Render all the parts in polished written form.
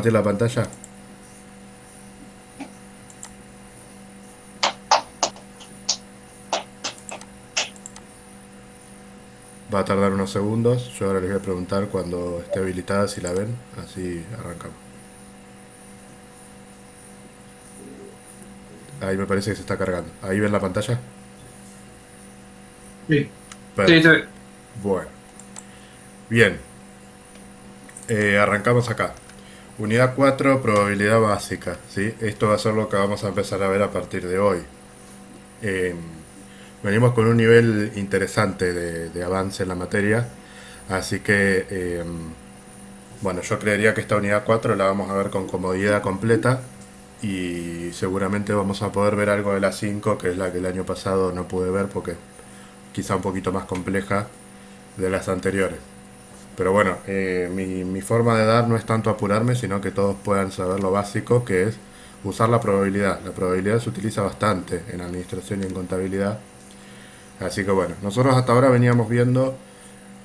compartir la pantalla? Va a tardar unos segundos. Yo ahora les voy a preguntar cuando esté habilitada si la ven. Así arrancamos. Ahí me parece que se está cargando. ¿Ahí ven la pantalla? Sí, sí, Perfecto. sí. Bueno. Bien. Arrancamos acá. Unidad 4, probabilidad básica. ¿Sí? Esto va a ser lo que vamos a empezar a ver a partir de hoy. Eh, Venimos con un nivel interesante de avance en la materia. Así que, bueno, yo creería que esta unidad 4 la vamos a ver con comodidad completa. Y seguramente vamos a poder ver algo de la 5, que es la que el año pasado no pude ver porque quizá un poquito más compleja de las anteriores. Pero bueno, mi forma de dar no es tanto apurarme, sino que todos puedan saber lo básico, que es usar la probabilidad. La probabilidad se utiliza bastante en administración y en contabilidad. Así que bueno, nosotros hasta ahora veníamos viendo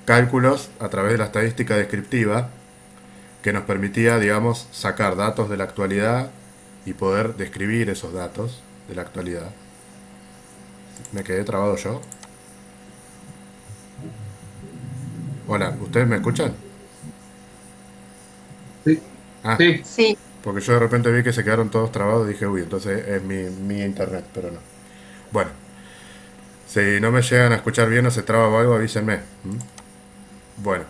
cálculos a través de la estadística descriptiva que nos permitía, digamos, sacar datos de la actualidad y poder describir esos datos de la actualidad. ¿Me quedé trabado yo? Hola, ¿ustedes me escuchan? Sí, Ah, sí. Sí, porque yo de repente vi que se quedaron todos trabados y dije, uy, entonces es mi internet, pero no. Bueno, si no me llegan a escuchar bien o se traba o algo, avísenme. Bueno,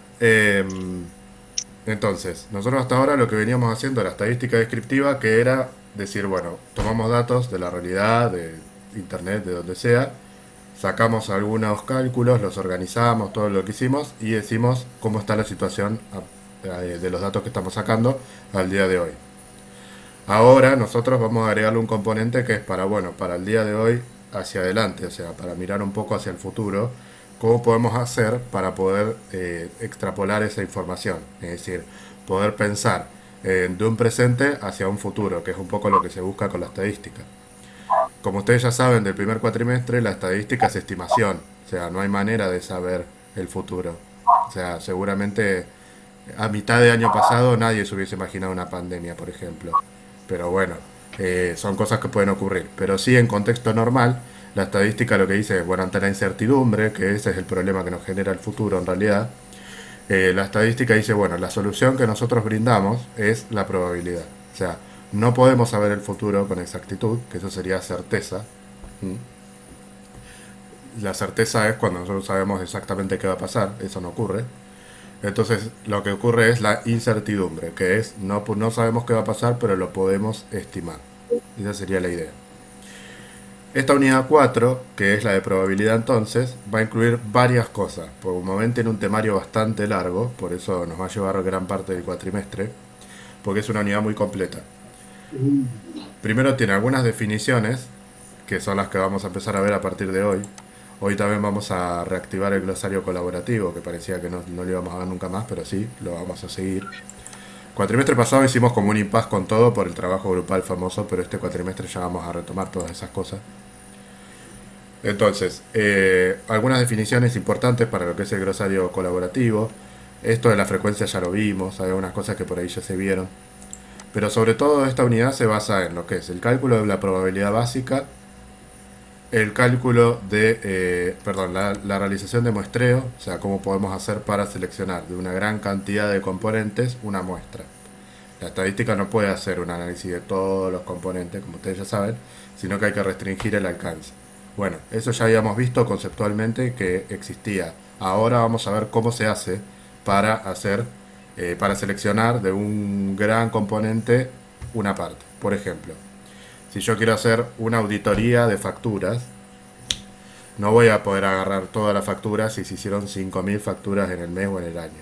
entonces, nosotros hasta ahora lo que veníamos haciendo era estadística descriptiva, que era decir, bueno, tomamos datos de la realidad, de internet, de donde sea, sacamos algunos cálculos, los organizamos, todo lo que hicimos y decimos cómo está la situación de los datos que estamos sacando al día de hoy. Ahora nosotros vamos a agregarle un componente que es para, bueno, para el día de hoy hacia adelante, o sea, para mirar un poco hacia el futuro, cómo podemos hacer para poder extrapolar esa información, es decir, poder pensar de un presente hacia un futuro, que es un poco lo que se busca con la estadística. Como ustedes ya saben, del primer cuatrimestre la estadística es estimación, o sea, no hay manera de saber el futuro. O sea, seguramente a mitad de año pasado nadie se hubiese imaginado una pandemia, por ejemplo. Pero bueno, son cosas que pueden ocurrir. Pero sí, en contexto normal, la estadística lo que dice es, bueno, ante la incertidumbre, que ese es el problema que nos genera el futuro en realidad, la estadística dice, bueno, la solución que nosotros brindamos es la probabilidad. O sea, no podemos saber el futuro con exactitud, que eso sería certeza. La certeza es cuando nosotros sabemos exactamente qué va a pasar, eso no ocurre. Entonces, lo que ocurre es la incertidumbre, que es no sabemos qué va a pasar, pero lo podemos estimar. Esa sería la idea. Esta unidad 4, que es la de probabilidad entonces, va a incluir varias cosas. Por un momento tiene un temario bastante largo, por eso nos va a llevar gran parte del cuatrimestre, porque es una unidad muy completa. Primero tiene algunas definiciones, que son las que vamos a empezar a ver a partir de hoy. Hoy también vamos a reactivar el glosario colaborativo, que parecía que no lo íbamos a ver nunca más, pero sí, lo vamos a seguir. Cuatrimestre pasado hicimos como un impasse con todo por el trabajo grupal famoso, pero este cuatrimestre ya vamos a retomar todas esas cosas. Entonces, algunas definiciones importantes para lo que es el glosario colaborativo. Esto de la frecuencia ya lo vimos, hay algunas cosas que por ahí ya se vieron. Pero sobre todo esta unidad se basa en lo que es el cálculo de la probabilidad básica, el cálculo de, perdón, la realización de muestreo, o sea, cómo podemos hacer para seleccionar de una gran cantidad de componentes una muestra. La estadística no puede hacer un análisis de todos los componentes, como ustedes ya saben, sino que hay que restringir el alcance. Bueno, eso ya habíamos visto conceptualmente que existía. Ahora vamos a ver cómo se hace para hacer, para seleccionar de un gran componente una parte. Por ejemplo, si yo quiero hacer una auditoría de facturas, no voy a poder agarrar todas las facturas si se hicieron 5.000 facturas en el mes o en el año.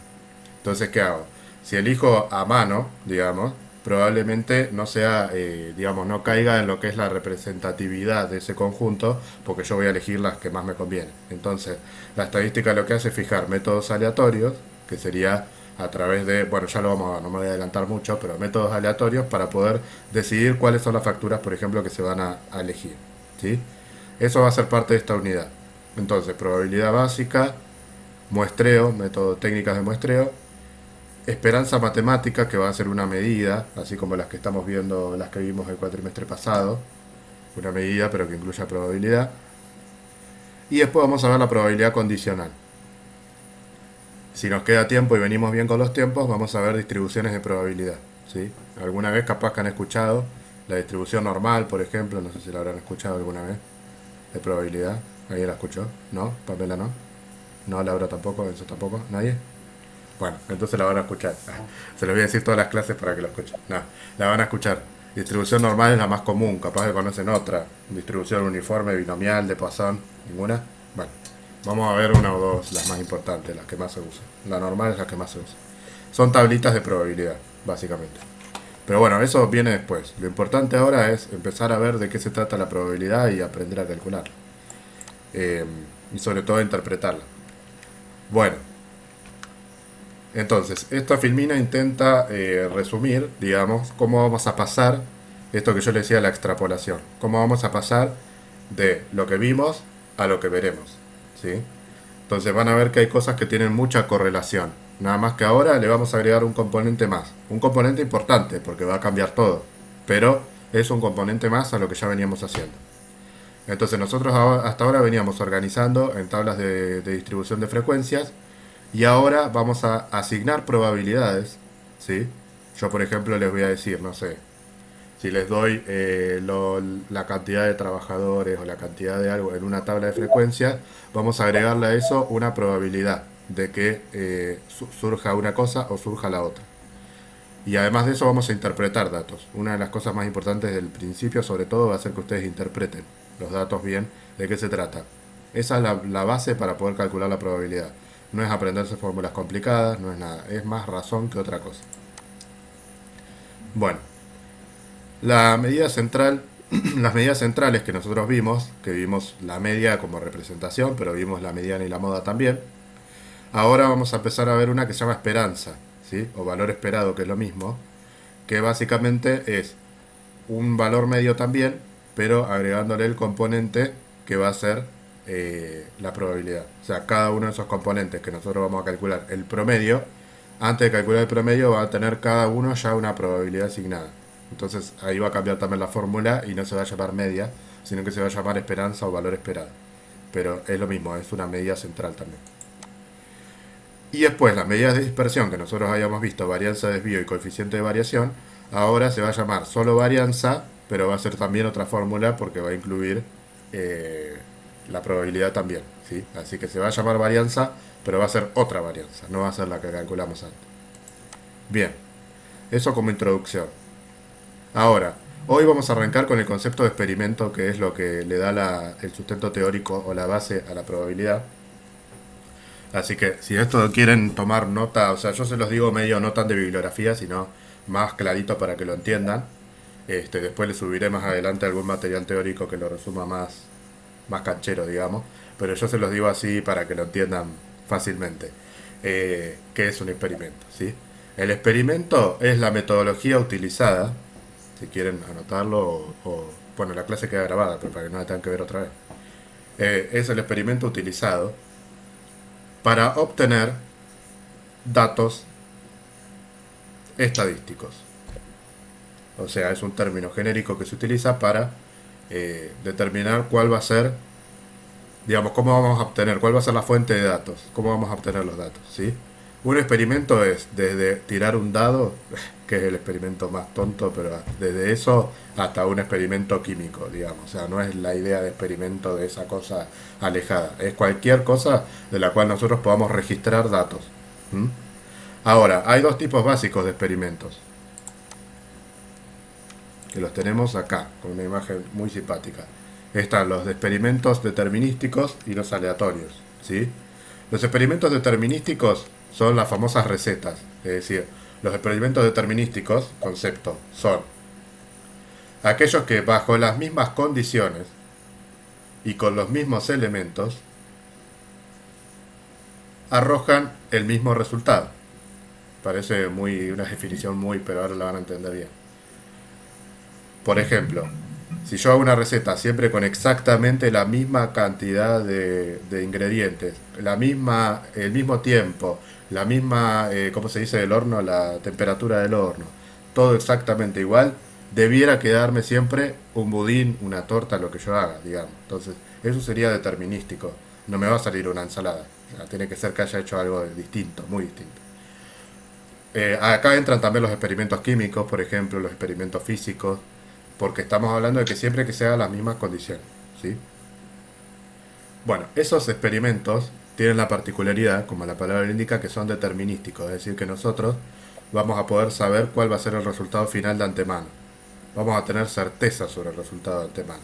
Entonces, ¿qué hago? Si elijo a mano, digamos, probablemente no sea, digamos, no caiga en lo que es la representatividad de ese conjunto, porque yo voy a elegir las que más me convienen. Entonces, la estadística lo que hace es fijar métodos aleatorios, que sería a través de, bueno, ya lo vamos a ver, no me voy a adelantar mucho, pero métodos aleatorios para poder decidir cuáles son las facturas, por ejemplo, que se van a elegir. ¿Sí? Eso va a ser parte de esta unidad. Entonces, probabilidad básica, muestreo, método técnicas de muestreo, esperanza matemática, que va a ser una medida, así como las que estamos viendo, las que vimos el cuatrimestre pasado, una medida pero que incluya probabilidad. Y después vamos a ver la probabilidad condicional. Si nos queda tiempo y venimos bien con los tiempos, vamos a ver distribuciones de probabilidad, ¿sí? Alguna vez capaz que han escuchado la distribución normal, por ejemplo, no sé si la habrán escuchado alguna vez, de probabilidad. ¿Alguien la escuchó? ¿No? ¿Pamela no? ¿No? ¿Laura tampoco? ¿Enzo tampoco? ¿Nadie? Bueno, entonces la van a escuchar. Se los voy a decir todas las clases para que lo escuchen. No, la van a escuchar. Distribución normal es la más común, capaz que conocen otra. Distribución uniforme, binomial, de Poisson, ninguna. Bueno, vamos a ver una o dos, las más importantes, las que más se usan. La normal es la que más se usa. Son tablitas de probabilidad, básicamente. Pero bueno, eso viene después. Lo importante ahora es empezar a ver de qué se trata la probabilidad y aprender a calcularla. Y sobre todo a interpretarla. Bueno, entonces, esta filmina intenta resumir, digamos, cómo vamos a pasar, esto que yo le decía, la extrapolación, cómo vamos a pasar de lo que vimos a lo que veremos, ¿sí? Entonces van a ver que hay cosas que tienen mucha correlación, nada más que ahora le vamos a agregar un componente más, un componente importante porque va a cambiar todo, pero es un componente más a lo que ya veníamos haciendo. Entonces nosotros hasta ahora veníamos organizando en tablas de distribución de frecuencias y ahora vamos a asignar probabilidades, ¿sí? Yo, por ejemplo, les voy a decir, no sé, si les doy la cantidad de trabajadores o la cantidad de algo en una tabla de frecuencias, vamos a agregarle a eso una probabilidad de que surja una cosa o surja la otra. Y además de eso vamos a interpretar datos. Una de las cosas más importantes del principio, sobre todo, va a ser que ustedes interpreten los datos bien, de qué se trata. Esa es la base para poder calcular la probabilidad. No es aprenderse fórmulas complicadas, no es nada. Es más razón que otra cosa. Bueno, la medida central, las medidas centrales que nosotros vimos, que vimos la media como representación, pero vimos la mediana y la moda también. Ahora vamos a empezar a ver una que se llama esperanza, ¿sí? O valor esperado, que es lo mismo, que básicamente es un valor medio también, pero agregándole el componente que va a ser la probabilidad. O sea, cada uno de esos componentes que nosotros vamos a calcular el promedio, antes de calcular el promedio va a tener cada uno ya una probabilidad asignada. Entonces ahí va a cambiar también la fórmula y no se va a llamar media, sino que se va a llamar esperanza o valor esperado. Pero es lo mismo, es una medida central también. Y después las medidas de dispersión que nosotros habíamos visto, varianza, desvío y coeficiente de variación, ahora se va a llamar solo varianza, pero va a ser también otra fórmula porque va a incluir la probabilidad también, ¿sí? Así que se va a llamar varianza, pero va a ser otra varianza, no va a ser la que calculamos antes. Bien, eso como introducción. Ahora, hoy vamos a arrancar con el concepto de experimento, que es lo que le da el sustento teórico o la base a la probabilidad. Así que si esto quieren tomar nota, o sea, yo se los digo medio no tan de bibliografía, sino más clarito para que lo entiendan. Después les subiré más adelante algún material teórico que lo resuma más canchero, digamos. Pero yo se los digo así para que lo entiendan fácilmente. ¿Qué es un experimento? ¿Sí? El experimento es la metodología utilizada, si quieren anotarlo, bueno, la clase queda grabada, pero para que no la tengan que ver otra vez. Es el experimento utilizado para obtener datos estadísticos. O sea, es un término genérico que se utiliza para determinar cuál va a ser, digamos, cómo vamos a obtener, cuál va a ser la fuente de datos, cómo vamos a obtener los datos, ¿sí? Un experimento es desde tirar un dado, que es el experimento más tonto, pero desde eso hasta un experimento químico, digamos. O sea, no es la idea de experimento de esa cosa alejada. Es cualquier cosa de la cual nosotros podamos registrar datos. ¿Mm? Ahora, hay dos tipos básicos de experimentos, que los tenemos acá, con una imagen muy simpática. Están los de experimentos determinísticos y los aleatorios, ¿sí? Los experimentos determinísticos son las famosas recetas, es decir, los experimentos determinísticos, concepto, son aquellos que bajo las mismas condiciones y con los mismos elementos arrojan el mismo resultado. Parece una definición muy, pero ahora la van a entender bien. Por ejemplo, si yo hago una receta siempre con exactamente la misma cantidad de ingredientes, el mismo tiempo, la misma, ¿cómo se dice? Del horno, la temperatura del horno, todo exactamente igual, debiera quedarme siempre un budín, una torta, lo que yo haga, digamos. Entonces, eso sería determinístico. No me va a salir una ensalada. O sea, tiene que ser que haya hecho algo distinto, muy distinto. Acá entran también los experimentos químicos, por ejemplo, los experimentos físicos, porque estamos hablando de que siempre que se hagan las mismas condiciones, ¿sí? Bueno, esos experimentos tienen la particularidad, como la palabra lo indica, que son determinísticos, es decir, que nosotros vamos a poder saber cuál va a ser el resultado final de antemano. Vamos a tener certeza sobre el resultado de antemano.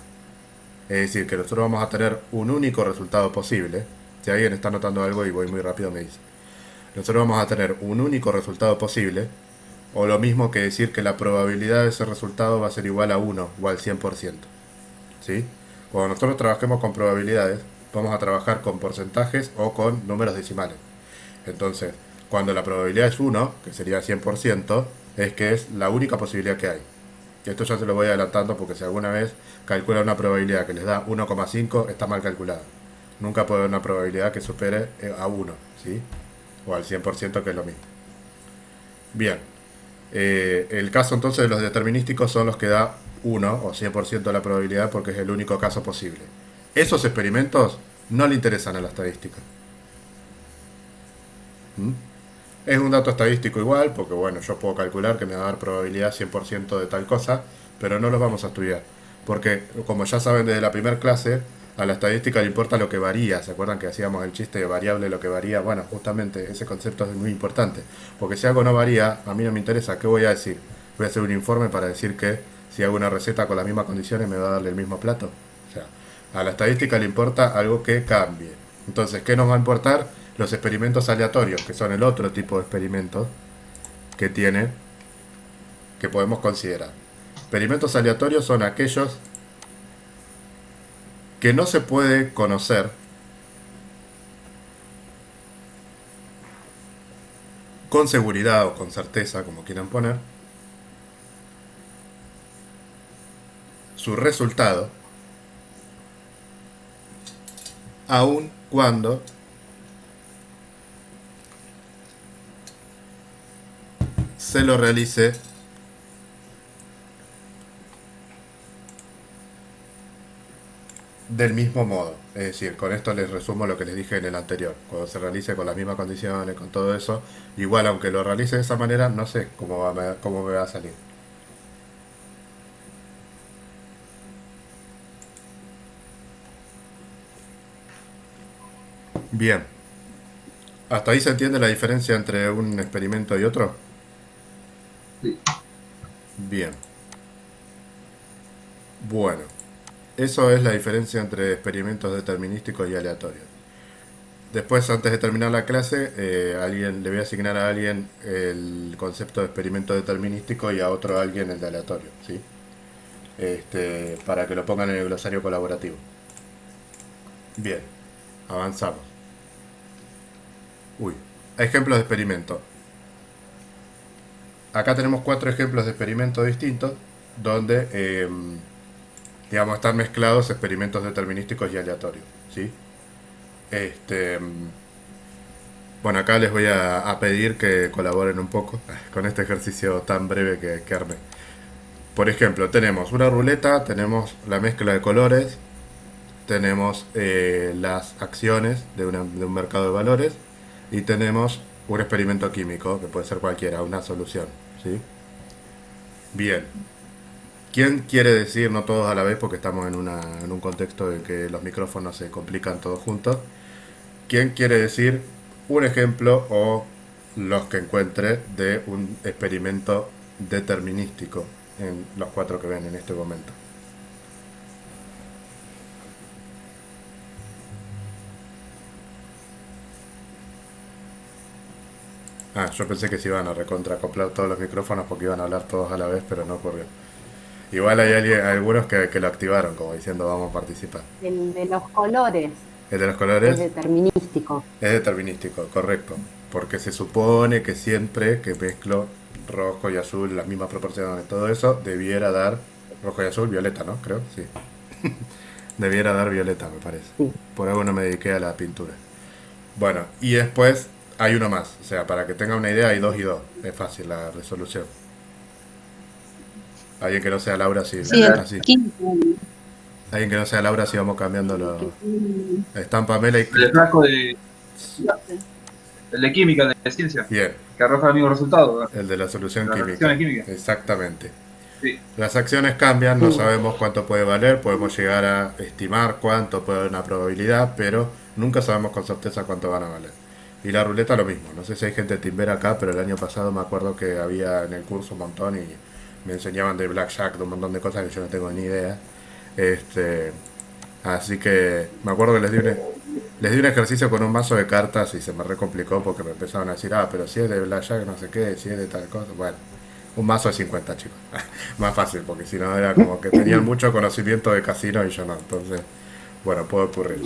Es decir, que nosotros vamos a tener un único resultado posible. Si alguien está notando algo y voy muy rápido, me dice. Nosotros vamos a tener un único resultado posible, o lo mismo que decir que la probabilidad de ese resultado va a ser igual a uno o al 100%. ¿Sí? Cuando nosotros trabajemos con probabilidades, vamos a trabajar con porcentajes o con números decimales. Entonces, cuando la probabilidad es uno, que sería 100%, es que es la única posibilidad que hay. Esto ya se lo voy adelantando porque si alguna vez calcula una probabilidad que les da 1,5, está mal calculada. Nunca puede haber una probabilidad que supere a uno, ¿sí? O al 100%, que es lo mismo. Bien, el caso entonces de los determinísticos son los que da uno o 100% de la probabilidad porque es el único caso posible. Esos experimentos no le interesan a la estadística. ¿Mm? Es un dato estadístico igual, porque bueno, yo puedo calcular que me va a dar probabilidad 100% de tal cosa, pero no los vamos a estudiar. Porque, como ya saben desde la primera clase, a la estadística le importa lo que varía. ¿Se acuerdan que hacíamos el chiste de variable lo que varía? Bueno, justamente ese concepto es muy importante. Porque si algo no varía, a mí no me interesa. ¿Qué voy a decir? Voy a hacer un informe para decir que si hago una receta con las mismas condiciones me va a darle el mismo plato. O sea, a la estadística le importa algo que cambie. Entonces, ¿qué nos va a importar? Los experimentos aleatorios, que son el otro tipo de experimentos que tiene, que podemos considerar. Experimentos aleatorios son aquellos que no se puede conocer con seguridad o con certeza, como quieran poner, su resultado, aun cuando se lo realice del mismo modo. Es decir, con esto les resumo lo que les dije en el anterior. Cuando se realice con las mismas condiciones, con todo eso, igual aunque lo realice de esa manera, no sé cómo me va a salir. Bien, ¿hasta ahí se entiende la diferencia entre un experimento y otro? Sí. Bien, bueno, eso es la diferencia entre experimentos determinísticos y aleatorios. Después, antes de terminar la clase, le voy a asignar a alguien el concepto de experimento determinístico y a otro a alguien el de aleatorio, ¿sí? Para que lo pongan en el glosario colaborativo. Bien, avanzamos. Uy, ejemplos de experimento. Acá tenemos 4 ejemplos de experimentos distintos donde, digamos, están mezclados experimentos determinísticos y aleatorios, ¿sí? Este, bueno, acá les voy a pedir que colaboren un poco con este ejercicio tan breve que armé. Por ejemplo, tenemos una ruleta, tenemos la mezcla de colores, tenemos las acciones de un mercado de valores y tenemos un experimento químico, que puede ser cualquiera, una solución, ¿sí? Bien. ¿Quién quiere decir, no todos a la vez, porque estamos en un contexto en que los micrófonos se complican todos juntos? ¿Quién quiere decir un ejemplo o los que encuentre de un experimento determinístico en los 4 que ven en este momento? Ah, yo pensé que se iban a recontracoplar todos los micrófonos porque iban a hablar todos a la vez, pero no ocurrió. Igual hay algunos que lo activaron, como diciendo vamos a participar. El de los colores El de los es colores determinístico. es determinístico, correcto. Porque se supone que siempre que mezclo rojo y azul, las mismas proporciones, todo eso, debiera dar rojo y azul, violeta, ¿no? Creo, sí. Debiera dar violeta, me parece. Sí. Por algo no me dediqué a la pintura. Bueno, y después hay uno más. O sea, para que tenga una idea, hay 2 y 2. Es fácil la resolución. Alguien que no sea Laura, sí, Sí, el así. quinto. Alguien que no sea Laura, sí vamos cambiando Sí, los... que tiene- Están Pamela y El Cristian. flaco el de química, el de ciencia, Bien, que arroja el mismo resultado, ¿verdad? el de la solución Las química. reacciones químicas. Exactamente. Sí. Las acciones cambian, no Sí. sabemos cuánto puede valer, podemos llegar a estimar cuánto puede haber una probabilidad, pero nunca sabemos con certeza cuánto van a valer. Y la ruleta lo mismo, no sé si hay gente timbera acá, pero el año pasado me acuerdo que había en el curso un montón y me enseñaban de blackjack, de un montón de cosas que yo no tengo ni idea. Este, Así que me acuerdo que les di un ejercicio con un mazo de cartas y se me recomplicó porque me empezaron a decir, pero si es de blackjack no sé qué, si es de tal cosa. Bueno, un mazo de 50 chicos. Más fácil, porque si no era como que tenían mucho conocimiento de casino y yo no. Entonces, bueno, puede ocurrir.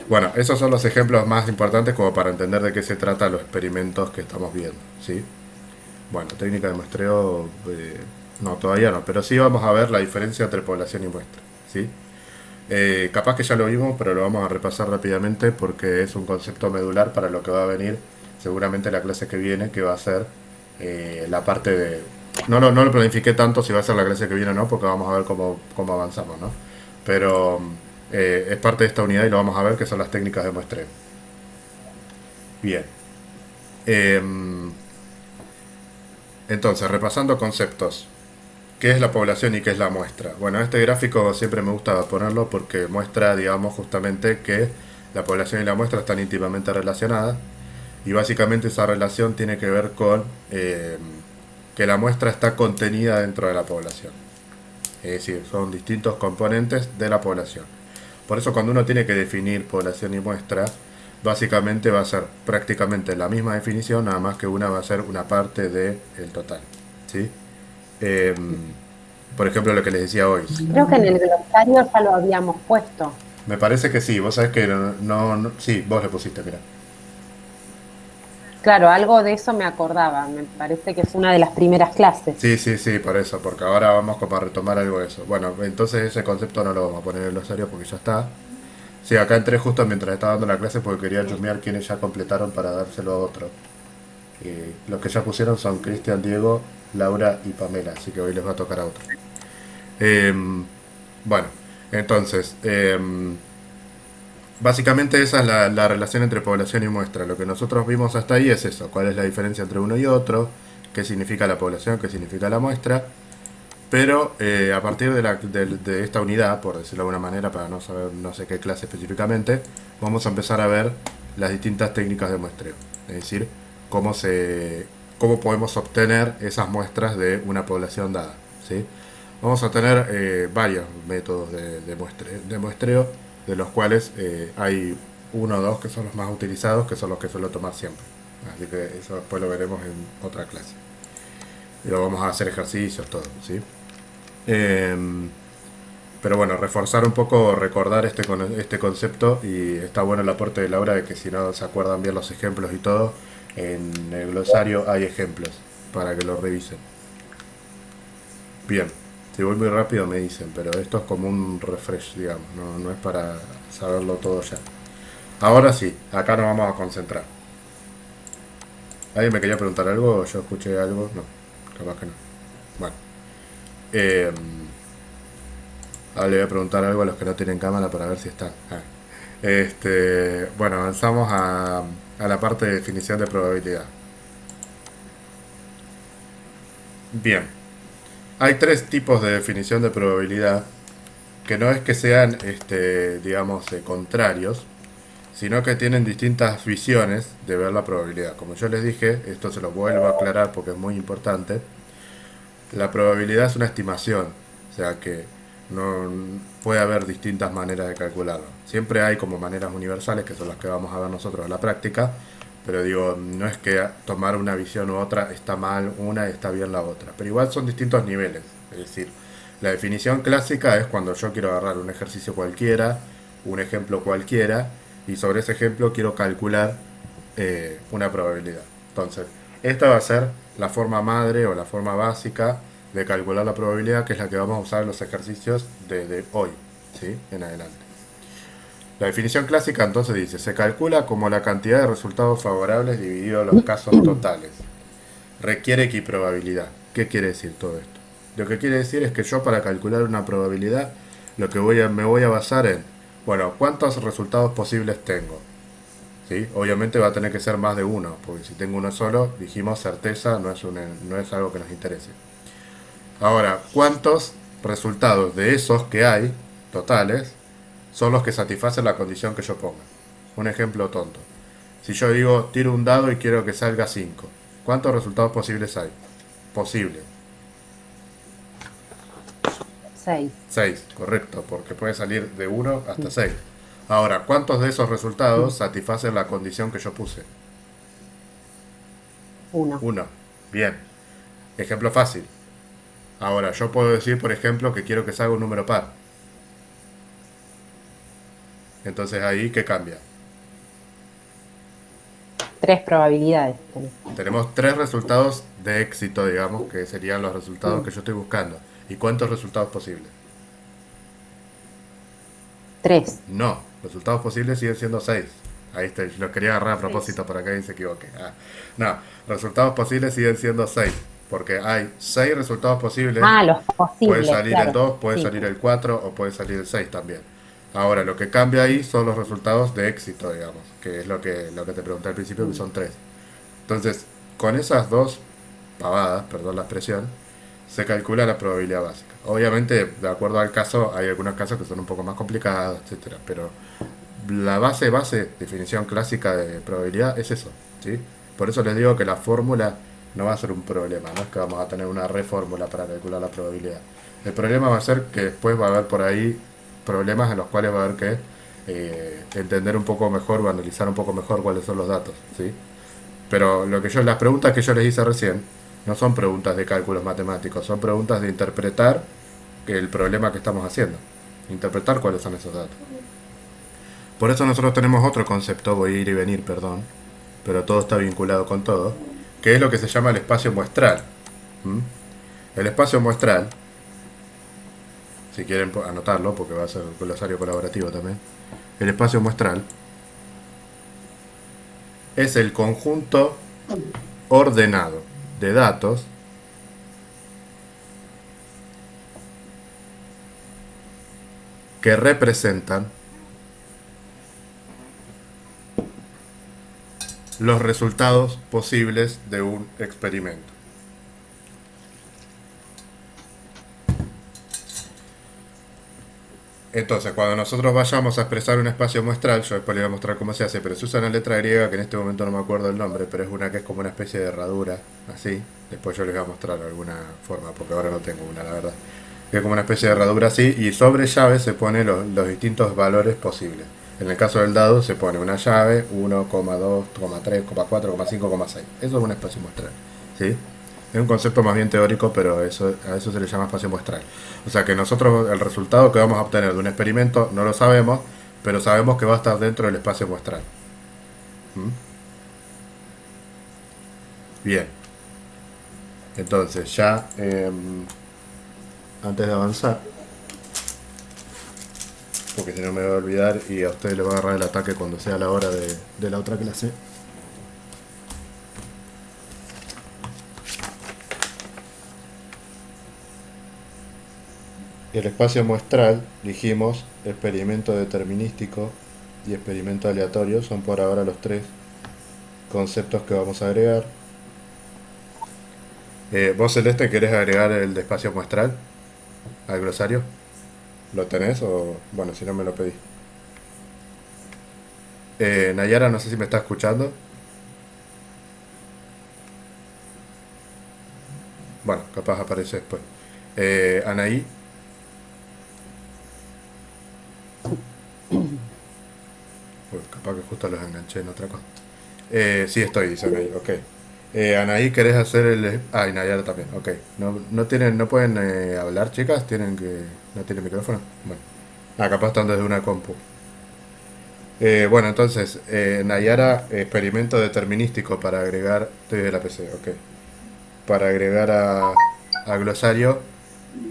Bueno, esos son los ejemplos más importantes como para entender de qué se trata los experimentos que estamos viendo, ¿sí? Bueno, técnica de muestreo, no, todavía no, pero sí vamos a ver la diferencia entre población y muestra, ¿sí? Capaz que ya lo vimos, pero lo vamos a repasar rápidamente porque es un concepto medular para lo que va a venir seguramente la clase que viene, que va a ser la parte de... No lo planifiqué tanto si va a ser la clase que viene o no, porque vamos a ver cómo avanzamos, ¿no? Pero es parte de esta unidad y lo vamos a ver, que son las técnicas de muestreo. Bien. Entonces, repasando conceptos. ¿Qué es la población y qué es la muestra? Bueno, este gráfico siempre me gusta ponerlo porque muestra, digamos, justamente que la población y la muestra están íntimamente relacionadas y básicamente esa relación tiene que ver con que la muestra está contenida dentro de la población. Es decir, son distintos componentes de la población. Por eso cuando uno tiene que definir población y muestra, básicamente va a ser prácticamente la misma definición, nada más que una va a ser una parte del total. ¿Sí? Eh, por ejemplo, lo que les decía hoy. Creo que en el glosario ya lo habíamos puesto. Me parece que sí, vos sabés que sí, vos le pusiste, mira. Claro, algo de eso me acordaba. Me parece que es una de las primeras clases. Sí, por eso, porque ahora vamos como a retomar algo de eso. Bueno, entonces ese concepto no lo vamos a poner en el glosario porque ya está. Sí, acá entré justo mientras estaba dando la clase porque quería chusmear quienes ya completaron para dárselo a otro. Los que ya pusieron son Cristian, Diego, Laura y Pamela, así que hoy les va a tocar a otro. Bueno, entonces, básicamente esa es la relación entre población y muestra. Lo que nosotros vimos hasta ahí es eso, cuál es la diferencia entre uno y otro, qué significa la población, qué significa la muestra. Pero a partir de esta unidad, por decirlo de alguna manera, para no saber no sé qué clase específicamente, vamos a empezar a ver las distintas técnicas de muestreo. Es decir, cómo podemos obtener esas muestras de una población dada. ¿Sí? Vamos a tener varios métodos de muestreo, de los cuales hay uno o dos que son los más utilizados, que son los que suelo tomar siempre. Así que eso después lo veremos en otra clase. Y lo vamos a hacer ejercicios, todo, ¿sí? Pero bueno, reforzar un poco, recordar este concepto, y está bueno el aporte de Laura de que si no se acuerdan bien los ejemplos y todo, en el glosario hay ejemplos para que lo revisen. Bien, si voy muy rápido me dicen, pero esto es como un refresh, digamos, no es para saberlo todo ya. Ahora sí, acá nos vamos a concentrar. ¿Alguien me quería preguntar algo? ¿Yo escuché algo? No, capaz que no. Bueno. Ahora le voy a preguntar algo a los que no tienen cámara para ver si están. Bueno, avanzamos a la parte de definición de probabilidad. Bien. Hay tres tipos de definición de probabilidad que no es que sean, digamos, contrarios, sino que tienen distintas visiones de ver la probabilidad. Como yo les dije, esto se lo vuelvo a aclarar porque es muy importante. La probabilidad es una estimación, o sea que no puede haber distintas maneras de calcularlo. Siempre hay como maneras universales, que son las que vamos a ver nosotros en la práctica, pero digo, no es que tomar una visión u otra está mal una y está bien la otra, pero igual son distintos niveles. Es decir, la definición clásica es cuando yo quiero agarrar un ejercicio cualquiera, un ejemplo cualquiera, y sobre ese ejemplo quiero calcular una probabilidad. Entonces, esta va a ser la forma madre o la forma básica de calcular la probabilidad, que es la que vamos a usar en los ejercicios de hoy, ¿sí? En adelante. La definición clásica entonces dice, se calcula como la cantidad de resultados favorables dividido los casos totales. Requiere equiprobabilidad. ¿Qué quiere decir todo esto? Lo que quiere decir es que yo para calcular una probabilidad, lo que me voy a basar en, bueno, ¿cuántos resultados posibles tengo? ¿Sí? Obviamente va a tener que ser más de uno, porque si tengo uno solo, dijimos certeza, no es algo que nos interese. Ahora, ¿cuántos resultados de esos que hay, totales, son los que satisfacen la condición que yo ponga? Un ejemplo tonto. Si yo digo, tiro un dado y quiero que salga 5, ¿cuántos resultados posibles hay? Posible. 6. 6, correcto, porque puede salir de uno hasta 6. Ahora, ¿cuántos de esos resultados satisfacen la condición que yo puse? 1. Uno. Bien. Ejemplo fácil. Ahora, yo puedo decir, por ejemplo, que quiero que salga un número par. Entonces ahí, ¿qué cambia? 3 probabilidades tenés. Tenemos 3 resultados de éxito, digamos, que serían los resultados que yo estoy buscando. ¿Y cuántos resultados posibles? 3. No, resultados posibles siguen siendo 6. Ahí está, lo quería agarrar a 6. propósito para que alguien se equivoque. No, resultados posibles siguen siendo 6. Porque hay 6 resultados posibles. Ah, los Puede posibles, salir el claro. 2, puede Sí. salir el 4 o puede salir el 6 también. Ahora, lo que cambia ahí son los resultados de éxito, digamos, que es lo que te pregunté al principio, que son 3. Entonces, con esas dos pavadas, perdón la expresión, se calcula la probabilidad básica. Obviamente, de acuerdo al caso, hay algunos casos que son un poco más complicados, etcétera, pero la base, definición clásica de probabilidad es eso, ¿sí? Por eso les digo que la fórmula no va a ser un problema, no es que vamos a tener una refórmula para calcular la probabilidad. El problema va a ser que después va a haber por ahí problemas en los cuales va a haber que entender un poco mejor o analizar un poco mejor cuáles son los datos, ¿sí? Pero las preguntas que yo les hice recién no son preguntas de cálculos matemáticos, son preguntas de interpretar el problema que estamos haciendo, interpretar cuáles son esos datos. Por eso nosotros tenemos otro concepto, voy a ir y venir, perdón, pero todo está vinculado con todo, que es lo que se llama el espacio muestral. ¿Mm? El espacio muestral, si quieren anotarlo, porque va a ser un glosario colaborativo también, el espacio muestral es el conjunto ordenado de datos que representan los resultados posibles de un experimento. Entonces, cuando nosotros vayamos a expresar un espacio muestral, yo después les voy a mostrar cómo se hace, pero se usa una letra griega que en este momento no me acuerdo el nombre, pero es una que es como una especie de herradura, así. Después yo les voy a mostrar alguna forma, porque ahora no tengo una, la verdad. Que es como una especie de herradura así, y sobre llave se ponen los distintos valores posibles. En el caso del dado se pone una llave, 1, 2, 3, 4, 5, 6. Eso es un espacio muestral, ¿sí? Es un concepto más bien teórico, pero a eso se le llama espacio muestral. O sea que nosotros el resultado que vamos a obtener de un experimento no lo sabemos, pero sabemos que va a estar dentro del espacio muestral. ¿Mm? Bien. Entonces ya, antes de avanzar, porque si no me voy a olvidar y a ustedes les va a agarrar el ataque cuando sea la hora de la otra clase. El espacio muestral, dijimos, experimento determinístico y experimento aleatorio, son por ahora los 3 conceptos que vamos a agregar. ¿Vos, Celeste, querés agregar el de espacio muestral al glosario? ¿Lo tenés o...? Bueno, si no me lo pedís. Nayara, no sé si me está escuchando. Bueno, capaz aparece después. Anaí. Uy, capaz que justo los enganché en otra cosa. Sí estoy, dice Anaí, ok. Anaí, ¿querés hacer el...? Ah, y Nayara también, ok. No pueden hablar, chicas? ¿No tienen micrófono? Bueno. Ah, capaz están desde una compu. Bueno, entonces, Nayara, experimento determinístico para agregar... Estoy de la PC, ok. Para agregar a glosario,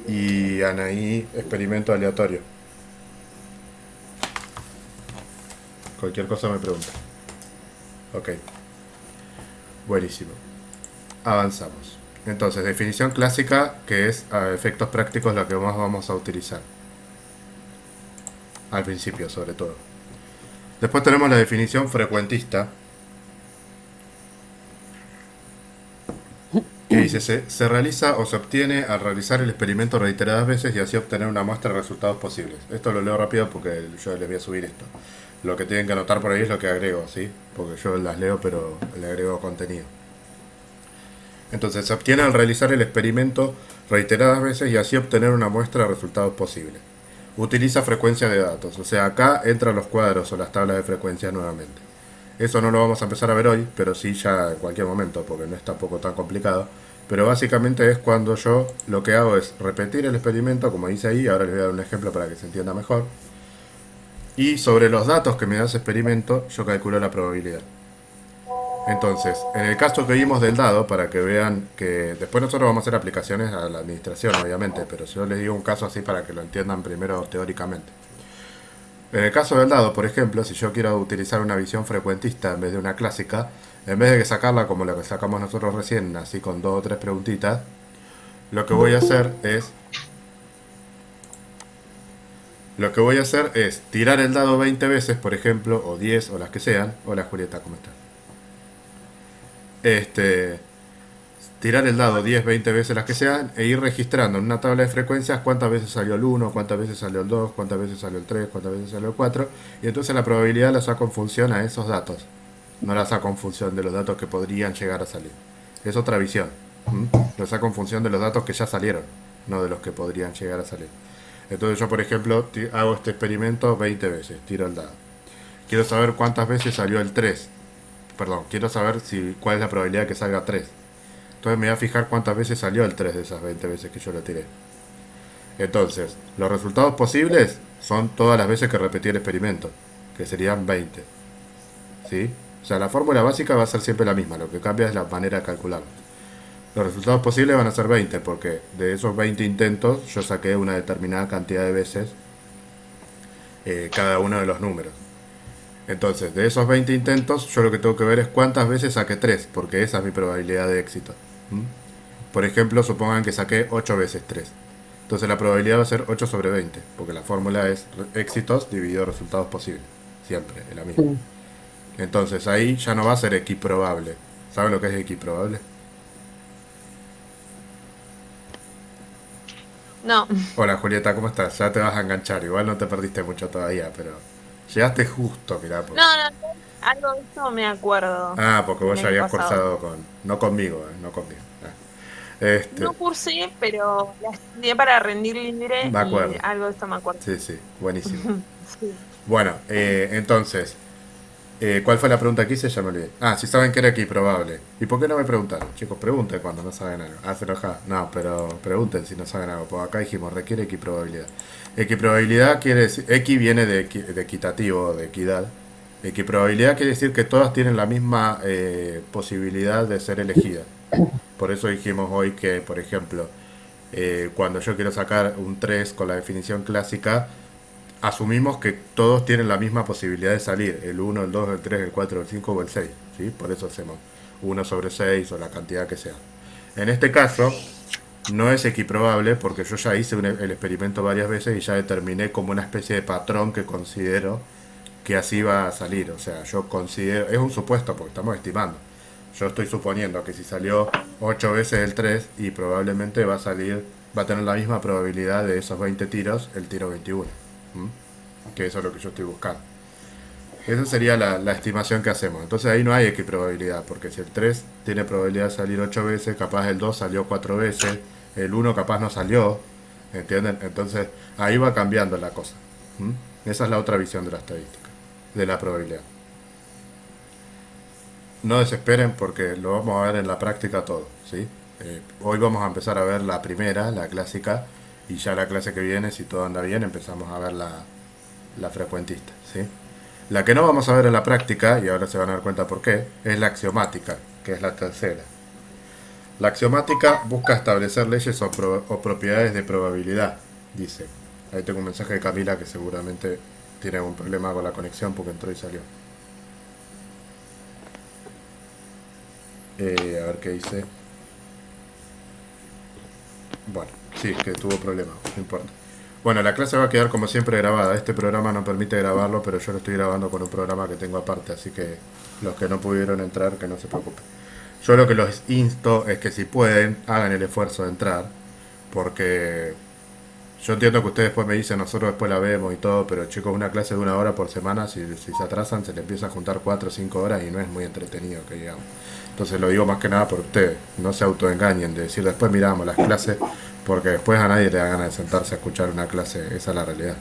y Anaí, experimento aleatorio. Cualquier cosa me pregunta. Ok. Buenísimo. Avanzamos. Entonces, definición clásica, que es a efectos prácticos lo que más vamos a utilizar. Al principio, sobre todo. Después tenemos la definición frecuentista, que dice, se realiza o se obtiene al realizar el experimento reiteradas veces y así obtener una muestra de resultados posibles. Esto lo leo rápido porque yo les voy a subir esto. Lo que tienen que anotar por ahí es lo que agrego, ¿sí? Porque yo las leo, pero le agrego contenido. Entonces, se obtiene al realizar el experimento reiteradas veces y así obtener una muestra de resultados posibles. Utiliza frecuencia de datos, o sea, acá entran los cuadros o las tablas de frecuencias nuevamente. Eso no lo vamos a empezar a ver hoy, pero sí ya en cualquier momento, porque no es tampoco tan complicado. Pero básicamente es cuando yo lo que hago es repetir el experimento, como dice ahí, ahora les voy a dar un ejemplo para que se entienda mejor. Y sobre los datos que me da ese experimento, yo calculo la probabilidad. Entonces, en el caso que vimos del dado, para que vean que después nosotros vamos a hacer aplicaciones a la administración, obviamente, pero si yo les digo un caso así para que lo entiendan primero teóricamente. En el caso del dado, por ejemplo, si yo quiero utilizar una visión frecuentista en vez de una clásica, en vez de que sacarla como la que sacamos nosotros recién, así con 2 o 3 preguntitas, lo que voy a hacer es tirar el dado 20 veces, por ejemplo, o 10 o las que sean. Hola Julieta, ¿cómo estás? Tirar el dado 10, 20 veces las que sean e ir registrando en una tabla de frecuencias cuántas veces salió el 1, cuántas veces salió el 2, cuántas veces salió el 3, cuántas veces salió el 4, y entonces la probabilidad la saco en función a esos datos, no la saco en función de los datos que podrían llegar a salir. Es otra visión. Lo saco en función de los datos que ya salieron, no de los que podrían llegar a salir. Entonces yo, por ejemplo, hago este experimento 20 veces, tiro el dado. Quiero saber cuántas veces salió el 3. Perdón, quiero saber cuál es la probabilidad de que salga 3. Entonces me voy a fijar cuántas veces salió el 3 de esas 20 veces que yo lo tiré. Entonces, los resultados posibles son todas las veces que repetí el experimento, que serían 20. ¿Sí? O sea, la fórmula básica va a ser siempre la misma, lo que cambia es la manera de calcularlo. Los resultados posibles van a ser 20, porque de esos 20 intentos yo saqué una determinada cantidad de veces cada uno de los números. Entonces, de esos 20 intentos, yo lo que tengo que ver es cuántas veces saqué 3, porque esa es mi probabilidad de éxito. Por ejemplo, supongan que saqué 8 veces 3. Entonces la probabilidad va a ser 8 sobre 20, porque la fórmula es éxitos dividido resultados posibles. Siempre, es la misma. Entonces ahí ya no va a ser equiprobable. ¿Saben lo que es equiprobable? No. Hola Julieta, ¿cómo estás? Ya te vas a enganchar. Igual no te perdiste mucho todavía, pero llegaste justo, mirá. No, no, algo de eso me acuerdo. Ah, porque vos del ya año habías pasado. cursado con... No conmigo, no conmigo. No cursé, pero la estudié para rendir libre Me acuerdo. y algo de esto me acuerdo. Sí, sí, buenísimo. Sí. Bueno, entonces, ¿cuál fue la pregunta que hice? Ya me olvidé. Ah, si saben que era equiprobable. ¿Y por qué no me preguntaron? Chicos, pregunten cuando no saben algo. Ah, se enoja. No, pero pregunten si no saben algo. Porque acá dijimos, requiere equiprobabilidad. Equiprobabilidad quiere decir, equi viene de equitativo, de equidad. Equiprobabilidad quiere decir que todas tienen la misma posibilidad de ser elegidas. Por eso dijimos hoy que, por ejemplo, cuando yo quiero sacar un 3 con la definición clásica, asumimos que todos tienen la misma posibilidad de salir, el 1, el 2, el 3, el 4, el 5 o el 6, ¿sí? Por eso hacemos 1 sobre 6 o la cantidad que sea. En este caso, no es equiprobable porque yo ya hice el experimento varias veces y ya determiné como una especie de patrón que considero que así va a salir. O sea, yo considero, es un supuesto porque estamos estimando. Yo estoy suponiendo que si salió 8 veces el 3 y probablemente va a tener la misma probabilidad de esos 20 tiros, el tiro 21. Que eso es lo que yo estoy buscando. Esa sería la estimación que hacemos. Entonces ahí no hay equiprobabilidad, porque si el 3 tiene probabilidad de salir 8 veces, capaz el 2 salió 4 veces, el 1 capaz no salió, ¿entienden? Entonces ahí va cambiando la cosa. Esa es la otra visión de la estadística, de la probabilidad. No desesperen porque lo vamos a ver en la práctica todo, ¿sí? Hoy vamos a empezar a ver la primera, la clásica, y ya la clase que viene, si todo anda bien, empezamos a ver la frecuentista, ¿sí? La que no vamos a ver en la práctica, y ahora se van a dar cuenta por qué, es la axiomática, que es la tercera. La axiomática busca establecer leyes o propiedades de probabilidad, dice. Ahí tengo un mensaje de Camila que seguramente tiene un problema con la conexión porque entró y salió. A ver qué dice. Bueno, sí, que tuvo problemas, no importa. Bueno, la clase va a quedar como siempre grabada. Este programa no permite grabarlo, pero yo lo estoy grabando con un programa que tengo aparte, así que los que no pudieron entrar, que no se preocupen. Yo lo que los insto es que si pueden, hagan el esfuerzo de entrar, porque yo entiendo que ustedes después me dicen, nosotros después la vemos y todo, pero chicos, una clase de 1 hora por semana, si se atrasan, se le empieza a juntar 4 o 5 horas y no es muy entretenido, que digamos. Entonces lo digo más que nada por ustedes, no se autoengañen de decir después miramos las clases, porque después a nadie le da ganas de sentarse a escuchar una clase, esa es la realidad.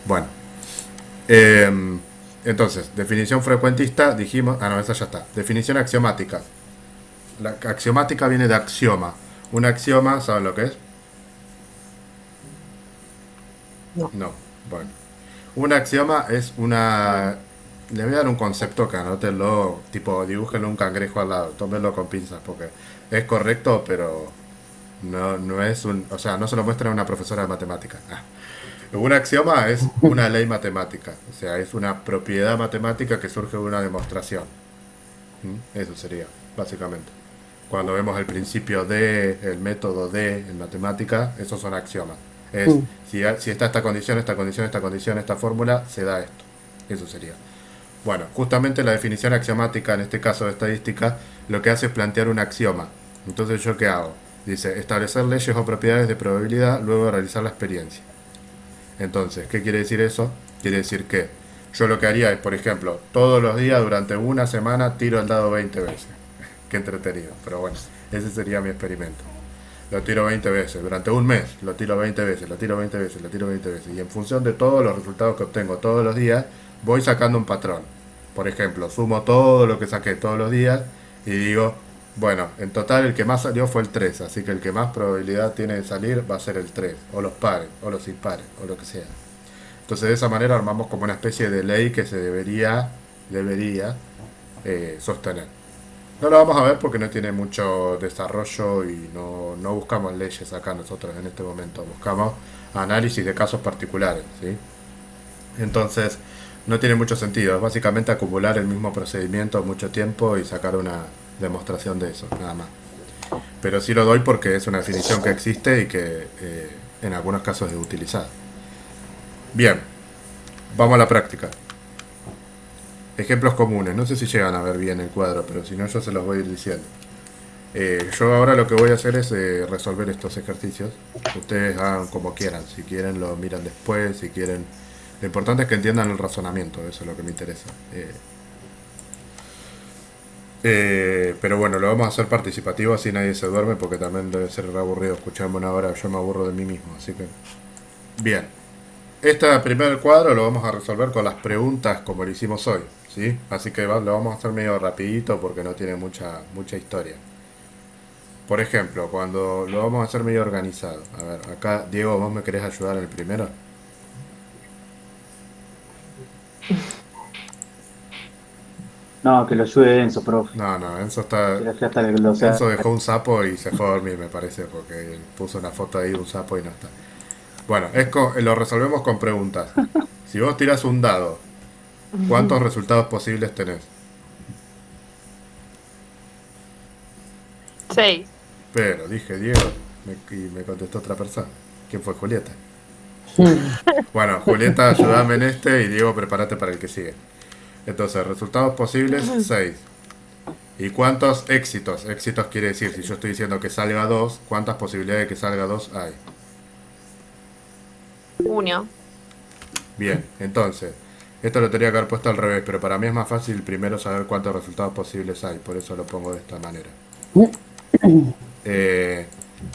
Bueno, entonces, definición frecuentista, dijimos, no, esa ya está. Definición axiomática. La axiomática viene de axioma. Un axioma, ¿saben lo que es? No, bueno. Un axioma es una... Le voy a dar un concepto que anótenlo, tipo dibújenlo un cangrejo al lado, tómenlo con pinzas, porque es correcto, pero no es un... O sea, no se lo muestra a una profesora de matemáticas. Un axioma es una ley matemática, o sea, es una propiedad matemática que surge de una demostración. Eso sería, básicamente. Cuando vemos el principio de, el método de en matemática, esos son axiomas. Es, si está esta condición, esta condición, esta condición, esta fórmula, se da esto. Eso sería. Bueno, justamente la definición axiomática, en este caso de estadística, lo que hace es plantear un axioma. Entonces, ¿yo qué hago? Dice, establecer leyes o propiedades de probabilidad, luego realizar la experiencia. Entonces, ¿qué quiere decir eso? Quiere decir que yo lo que haría es, por ejemplo, todos los días durante una semana tiro el dado 20 veces. Qué entretenido, pero bueno, ese sería mi experimento. Lo tiro 20 veces, durante un mes lo tiro 20 veces, lo tiro 20 veces, lo tiro 20 veces. Y en función de todos los resultados que obtengo todos los días, voy sacando un patrón. Por ejemplo, sumo todo lo que saqué todos los días y digo, bueno, en total el que más salió fue el 3, así que el que más probabilidad tiene de salir va a ser el 3, o los pares, o los impares, o lo que sea. Entonces de esa manera armamos como una especie de ley que se debería sostener. No lo vamos a ver porque no tiene mucho desarrollo y no buscamos leyes acá nosotros en este momento, buscamos análisis de casos particulares, ¿sí? Entonces no tiene mucho sentido, es básicamente acumular el mismo procedimiento mucho tiempo y sacar una demostración de eso, nada más. Pero sí lo doy porque es una definición que existe y que en algunos casos es utilizada. Bien, vamos a la práctica. Ejemplos comunes, no sé si llegan a ver bien el cuadro, pero si no yo se los voy a ir diciendo. Yo ahora lo que voy a hacer es resolver estos ejercicios. Ustedes hagan como quieran, si quieren lo miran después, si quieren... Lo importante es que entiendan el razonamiento, eso es lo que me interesa. Pero bueno, lo vamos a hacer participativo, así nadie se duerme, porque también debe ser re aburrido escucharme una hora, yo me aburro de mí mismo, así que... Bien, este primer cuadro lo vamos a resolver con las preguntas como lo hicimos hoy, ¿sí? Así que lo vamos a hacer medio rapidito porque no tiene mucha historia. Por ejemplo, cuando lo vamos a hacer medio organizado. A ver, acá, Diego, ¿vos me querés ayudar en el primero? No, que lo ayude Enzo, profe. No, Enzo está... Enzo Enzo dejó un sapo y se fue a dormir, me parece, porque puso una foto ahí de un sapo y no está. Bueno, lo resolvemos con preguntas. Si vos tirás un dado, ¿cuántos resultados posibles tenés? 6. Pero dije Diego y me contestó otra persona. ¿Quién fue? Julieta. Bueno, Julieta, ayúdame en este y Diego, prepárate para el que sigue. Entonces, resultados posibles, 6. ¿Y cuántos éxitos? Éxitos quiere decir, si yo estoy diciendo que salga 2, ¿cuántas posibilidades de que salga 2 hay? 1. Bien, entonces, esto lo tendría que haber puesto al revés, pero para mí es más fácil primero saber cuántos resultados posibles hay, por eso lo pongo de esta manera.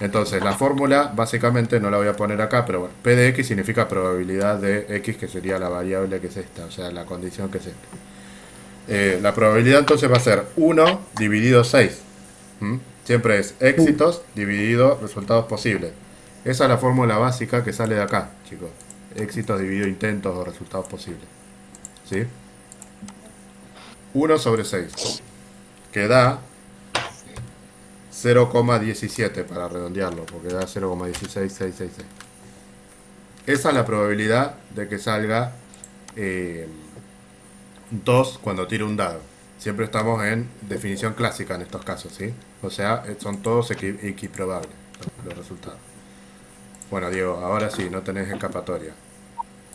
Entonces, la fórmula, básicamente, no la voy a poner acá, pero bueno, P de X significa probabilidad de X, que sería la variable que es esta, o sea, la condición que es esta. La probabilidad entonces va a ser 1 dividido 6. Siempre es éxitos dividido resultados posibles. Esa es la fórmula básica que sale de acá, chicos. Éxitos dividido intentos o resultados posibles. ¿Sí? 1 sobre 6. Que da 0,17 para redondearlo, porque da 0,16666. Esa es la probabilidad de que salga eh, 2 cuando tiro un dado. Siempre estamos en definición clásica en estos casos, ¿sí? O sea, son todos equiprobables los resultados. Bueno, Diego, ahora sí, no tenés escapatoria.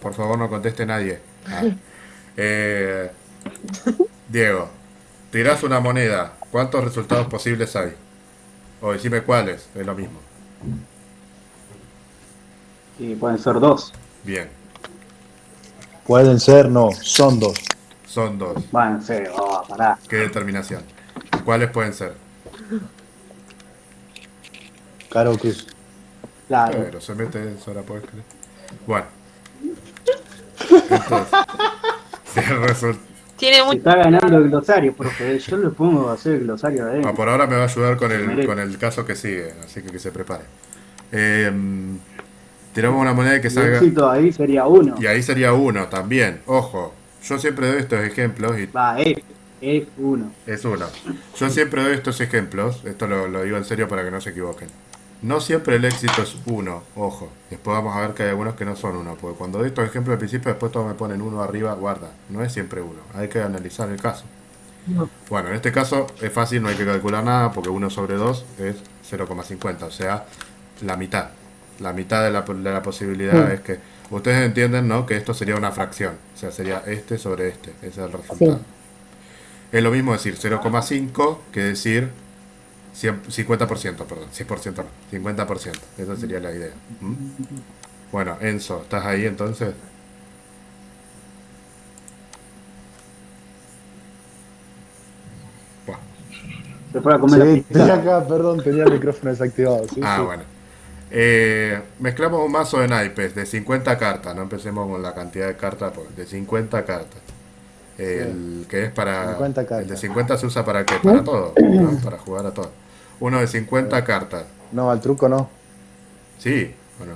Por favor, no conteste nadie. Ah. Eh, Diego, tirás una moneda. ¿Cuántos resultados posibles hay? O decime cuáles, es lo mismo. Y pueden ser 2. Bien, Pueden ser, no, son 2. son 2. Bueno, sí, pará. ¿Qué determinación? ¿Cuáles pueden ser? Caro Cruz. Claro. Pero se mete en Sora Poder. Bueno, entonces, si el resultado. Tiene Se mucho. está ganando el glosario, profe. Yo le pongo a hacer el glosario de él. Por ahora me va a ayudar con Merece. con el caso que sigue, así que se prepare. Eh, Tiramos una moneda que El salga. éxito ahí sería 1. Y ahí sería 1 también. Ojo, yo siempre doy estos ejemplos y Va, es 1. es 1. Yo siempre doy estos ejemplos, esto lo digo en serio para que no se equivoquen. No siempre el éxito es 1, ojo. Después vamos a ver que hay algunos que no son 1, porque cuando doy estos ejemplos al principio, después todos me ponen 1 arriba, guarda. No es siempre 1, hay que analizar el caso. Bueno, en este caso es fácil, no hay que calcular nada, porque 1 sobre 2 es 0,50, o sea, la mitad. La mitad de la posibilidad es que... Ustedes entienden, ¿no? Que esto sería una fracción, o sea, sería este sobre este, ese es el resultado. Sí. Es lo mismo decir 0,5 que decir 50%, perdón, 100% no, 50%. Esa sería la idea. ¿Mm? Bueno, Enzo, ¿estás ahí entonces? Buah. Se fue a comer la Sí, pizza. tenía acá, perdón, tenía el micrófono desactivado. Sí, sí. Bueno. Mezclamos un mazo de naipes de 50 cartas. No empecemos con la cantidad de cartas, de 50 cartas. El que es para... 50 cartas. El de 50 se usa para qué? Para todo, ¿no? Para jugar a todo. Uno de 50 cartas. No, al truco no. Sí, bueno.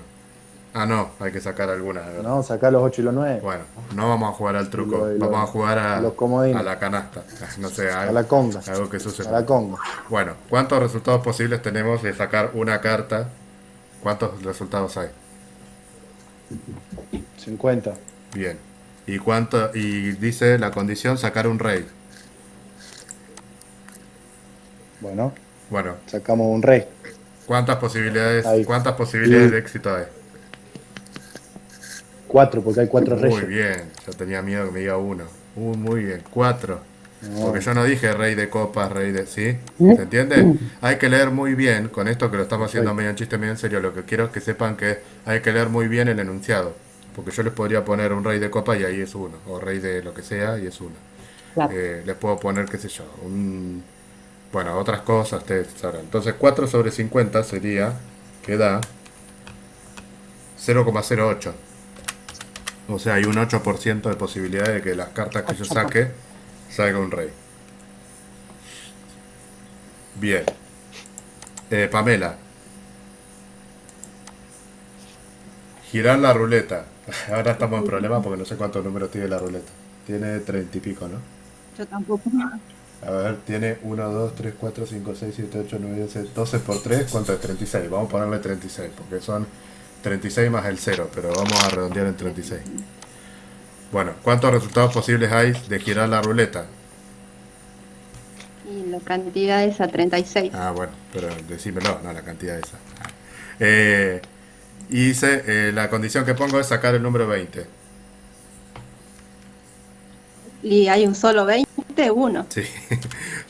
Ah, no, hay que sacar algunas. ¿Verdad? No, sacá los 8 y los 9. Bueno, no vamos a jugar al truco, Y vamos a jugar los comodines. a la canasta. No sé, A la conga. algo que suceda. A la conga. Bueno, ¿cuántos resultados posibles tenemos de sacar una carta? ¿Cuántos resultados hay? 50. Bien. Y dice la condición sacar un rey. Bueno, Bueno, sacamos un rey. ¿cuántas posibilidades, Ahí. cuántas posibilidades Y- de éxito hay? 4, porque hay 4 Muy reyes. bien, yo tenía miedo que me diga uno. Muy bien, 4. No. Porque yo no dije rey de copas, rey de... ¿Sí? ¿Se entiende? Hay que leer muy bien, con esto que lo estamos haciendo Perfecto. medio en chiste, medio en serio, lo que quiero es que sepan que hay que leer muy bien el enunciado. Porque yo les podría poner un rey de copa y ahí es uno. O rey de lo que sea y es uno. Claro. Les puedo poner, qué sé yo, bueno, otras cosas ustedes sabrán. Entonces 4 sobre 50 sería, que da 0,08. O sea, hay un 8% de posibilidad de que las cartas que yo saque salga un rey. Bien. Pamela. Girar la ruleta. Ahora estamos en problema porque no sé cuántos números tiene la ruleta. Tiene 30 y pico, ¿no? Yo tampoco. A ver, tiene 1, 2, 3, 4, 5, 6, 7, 8, 9, 10, 12 por 3. ¿Cuánto es? 36. Vamos a ponerle 36 porque son 36 más el 0, pero vamos a redondear en 36. Bueno, ¿cuántos resultados posibles hay de girar la ruleta? Y la cantidad es a 36. Ah, bueno, pero decímelo, no la cantidad esa. Eh, y dice, la condición que pongo es sacar el número 20. Y hay un solo 20, uno. Sí,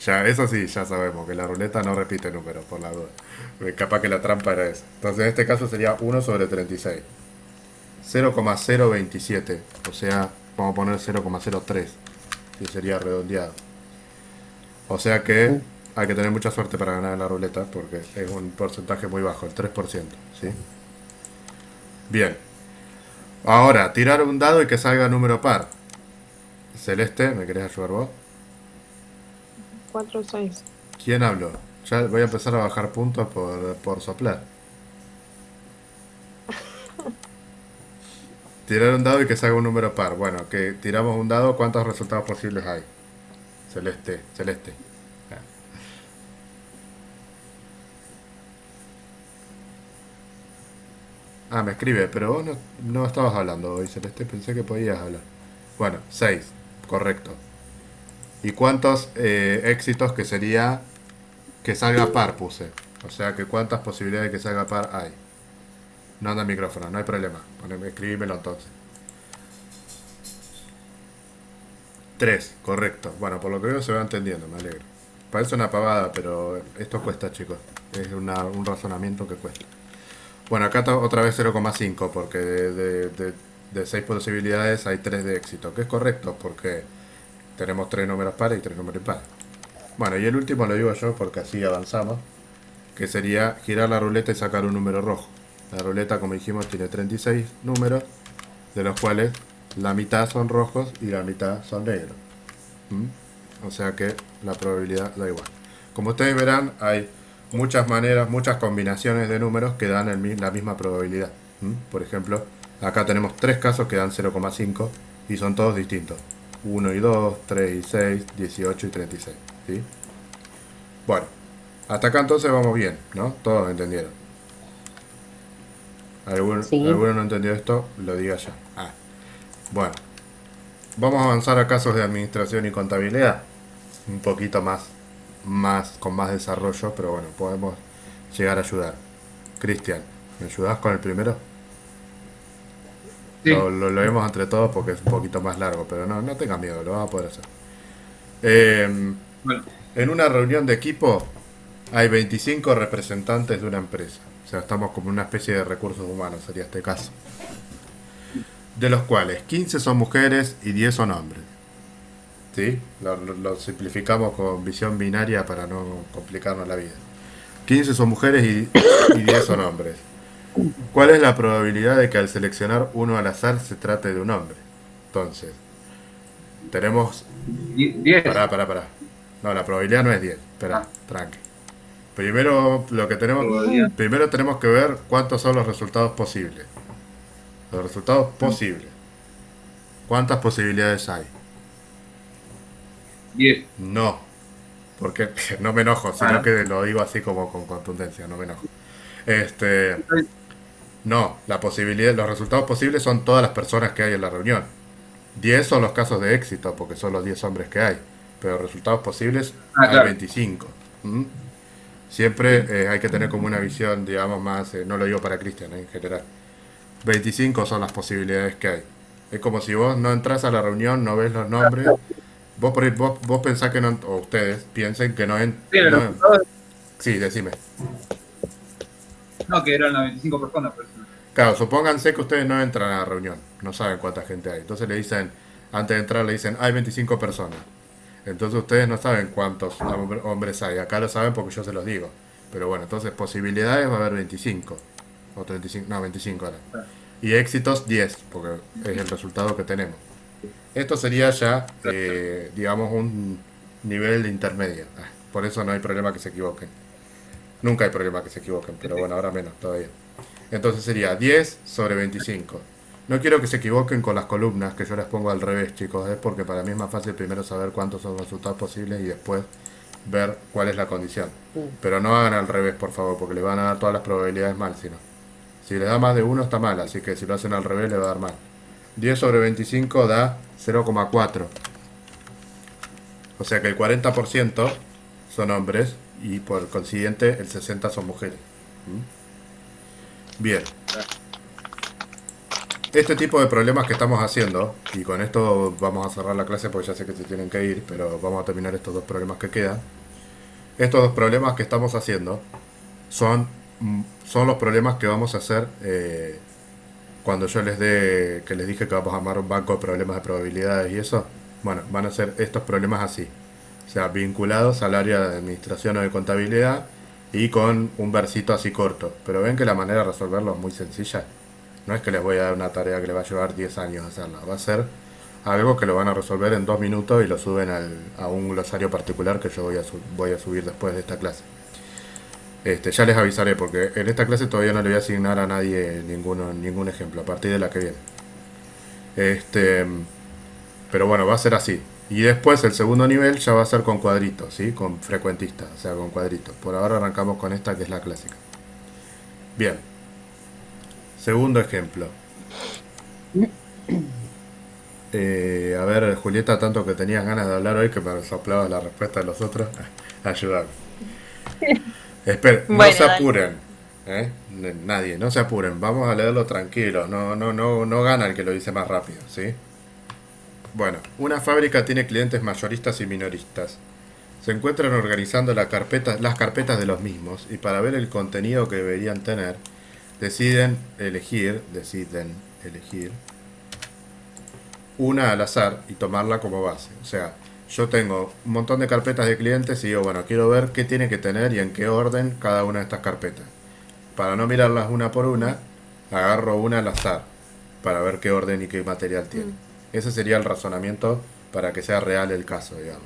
ya, eso sí, ya sabemos que la ruleta no repite números, por la duda. Capaz que la trampa era esa. Entonces en este caso sería 1 sobre 36. 0,027, o sea, vamos a poner 0,03, que sería redondeado. O sea que hay que tener mucha suerte para ganar en la ruleta, porque es un porcentaje muy bajo, el 3%, ¿sí? Bien. Ahora, tirar un dado y que salga número par. Celeste, ¿me querés ayudar vos? 4 o 6. ¿Quién habló? Ya voy a empezar a bajar puntos por soplar. Tirar un dado y que salga un número par. Bueno, que tiramos un dado, ¿cuántos resultados posibles hay? Celeste, Celeste. Ah, me escribe, pero vos no estabas hablando hoy, Celeste, pensé que podías hablar. Bueno, 6, correcto. ¿Y cuántos éxitos que sería que salga par puse? O sea, que cuántas posibilidades de que salga par hay. No anda el micrófono, no hay problema. Escribímelo entonces. 3, correcto. Bueno, por lo que veo se va entendiendo, me alegro. Parece una pavada, pero esto cuesta, chicos. Es un razonamiento que cuesta. Bueno, acá otra vez 0,5, porque de 6 posibilidades hay 3 de éxito, que es correcto, porque tenemos 3 números pares y 3 números impares. Bueno, y el último lo digo yo, porque así avanzamos, que sería girar la ruleta y sacar un número rojo. La ruleta, como dijimos, tiene 36 números, de los cuales la mitad son rojos y la mitad son negros. O sea que la probabilidad da igual. Como ustedes verán, hay muchas maneras, muchas combinaciones de números que dan la misma probabilidad. Por ejemplo, acá tenemos 3 casos que dan 0,5 y son todos distintos. 1 y 2, 3 y 6, 18 y 36. ¿Sí? Bueno, hasta acá entonces vamos bien, ¿no? Todos entendieron. ¿Alguno no entendió esto? Lo diga ya. Bueno, vamos a avanzar a casos de administración y contabilidad. Un poquito más con más desarrollo, pero bueno, podemos llegar a ayudar. Cristian, ¿me ayudás con el primero? Sí. Lo vemos entre todos porque es un poquito más largo, pero no tengan miedo, lo vamos a poder hacer. Bueno. En una reunión de equipo hay 25 representantes de una empresa. O sea, estamos como una especie de recursos humanos, sería este caso. De los cuales 15 son mujeres y 10 son hombres. ¿Sí? Lo simplificamos con visión binaria para no complicarnos la vida. 15 son mujeres y 10 son hombres. ¿Cuál es la probabilidad de que al seleccionar uno al azar se trate de un hombre? Entonces, tenemos... 10. Pará. No, la probabilidad no es 10. Espera, tranqui. Primero tenemos que ver cuántos son los resultados posibles. Los resultados posibles. ¿Cuántas posibilidades hay? 10. No, porque no me enojo, sino que lo digo así como con contundencia, no me enojo. No, la posibilidad, los resultados posibles son todas las personas que hay en la reunión. 10 son los casos de éxito, porque son los 10 hombres que hay. Pero resultados posibles hay claro. 25. Siempre hay que tener como una visión, digamos, más, no lo digo para Cristian, en general. 25 son las posibilidades que hay. Es como si vos no entras a la reunión, no ves los nombres. Vos pensás que no, o ustedes piensen que no entran. Sí, decime. No, que eran las 25 personas. Pero... Claro, supónganse que ustedes no entran a la reunión, no saben cuánta gente hay. Entonces le dicen, antes de entrar le dicen, hay 25 personas. Entonces ustedes no saben cuántos hombres hay. Acá lo saben porque yo se los digo. Pero bueno, entonces posibilidades va a haber 25. O 35, no, 25 ahora. Y éxitos 10, porque es el resultado que tenemos. Esto sería ya, digamos, un nivel intermedio. Por eso no hay problema que se equivoquen. Nunca hay problema que se equivoquen, pero bueno, ahora menos todavía. Entonces sería 10 sobre 25. No quiero que se equivoquen con las columnas, que yo las pongo al revés, chicos. Es porque para mí es más fácil primero saber cuántos son los resultados posibles y después ver cuál es la condición. Pero no hagan al revés, por favor, porque le van a dar todas las probabilidades mal, si no. Si le da más de 1 está mal, así que si lo hacen al revés le va a dar mal. 10 sobre 25 da 0,4. O sea que el 40% son hombres y por consiguiente el 60% son mujeres. Bien. Este tipo de problemas que estamos haciendo, y con esto vamos a cerrar la clase porque ya sé que se tienen que ir, pero vamos a terminar estos 2 problemas que quedan. Estos 2 problemas que estamos haciendo son los problemas que vamos a hacer cuando yo les dije que vamos a armar un banco de problemas de probabilidades y eso. Bueno, van a ser estos problemas así. O sea, vinculados al área de administración o de contabilidad y con un versito así corto. Pero ven que la manera de resolverlo es muy sencilla. No es que les voy a dar una tarea que les va a llevar 10 años hacerla. Va a ser algo que lo van a resolver en 2 minutos y lo suben a un glosario particular que yo voy a subir después de esta clase. Ya les avisaré porque en esta clase todavía no le voy a asignar a nadie ningún ejemplo a partir de la que viene. Pero bueno, va a ser así. Y después el segundo nivel ya va a ser con cuadritos, ¿sí? Con frecuentistas, o sea, con cuadritos. Por ahora arrancamos con esta que es la clásica. Bien. Segundo ejemplo. A ver, Julieta, tanto que tenías ganas de hablar hoy que me soplaba la respuesta de los otros. Ayúdame. Esperen, no Bueno, se dale. apuren. Nadie, no se apuren. Vamos a leerlo tranquilos. No gana el que lo dice más rápido, ¿sí? Bueno, una fábrica tiene clientes mayoristas y minoristas. Se encuentran organizando las carpetas de los mismos y para ver el contenido que deberían tener, deciden elegir una al azar y tomarla como base. O sea, yo tengo un montón de carpetas de clientes y digo, bueno, quiero ver qué tiene que tener y en qué orden cada una de estas carpetas. Para no mirarlas una por una, agarro una al azar para ver qué orden y qué material tiene. Ese sería el razonamiento para que sea real el caso, digamos.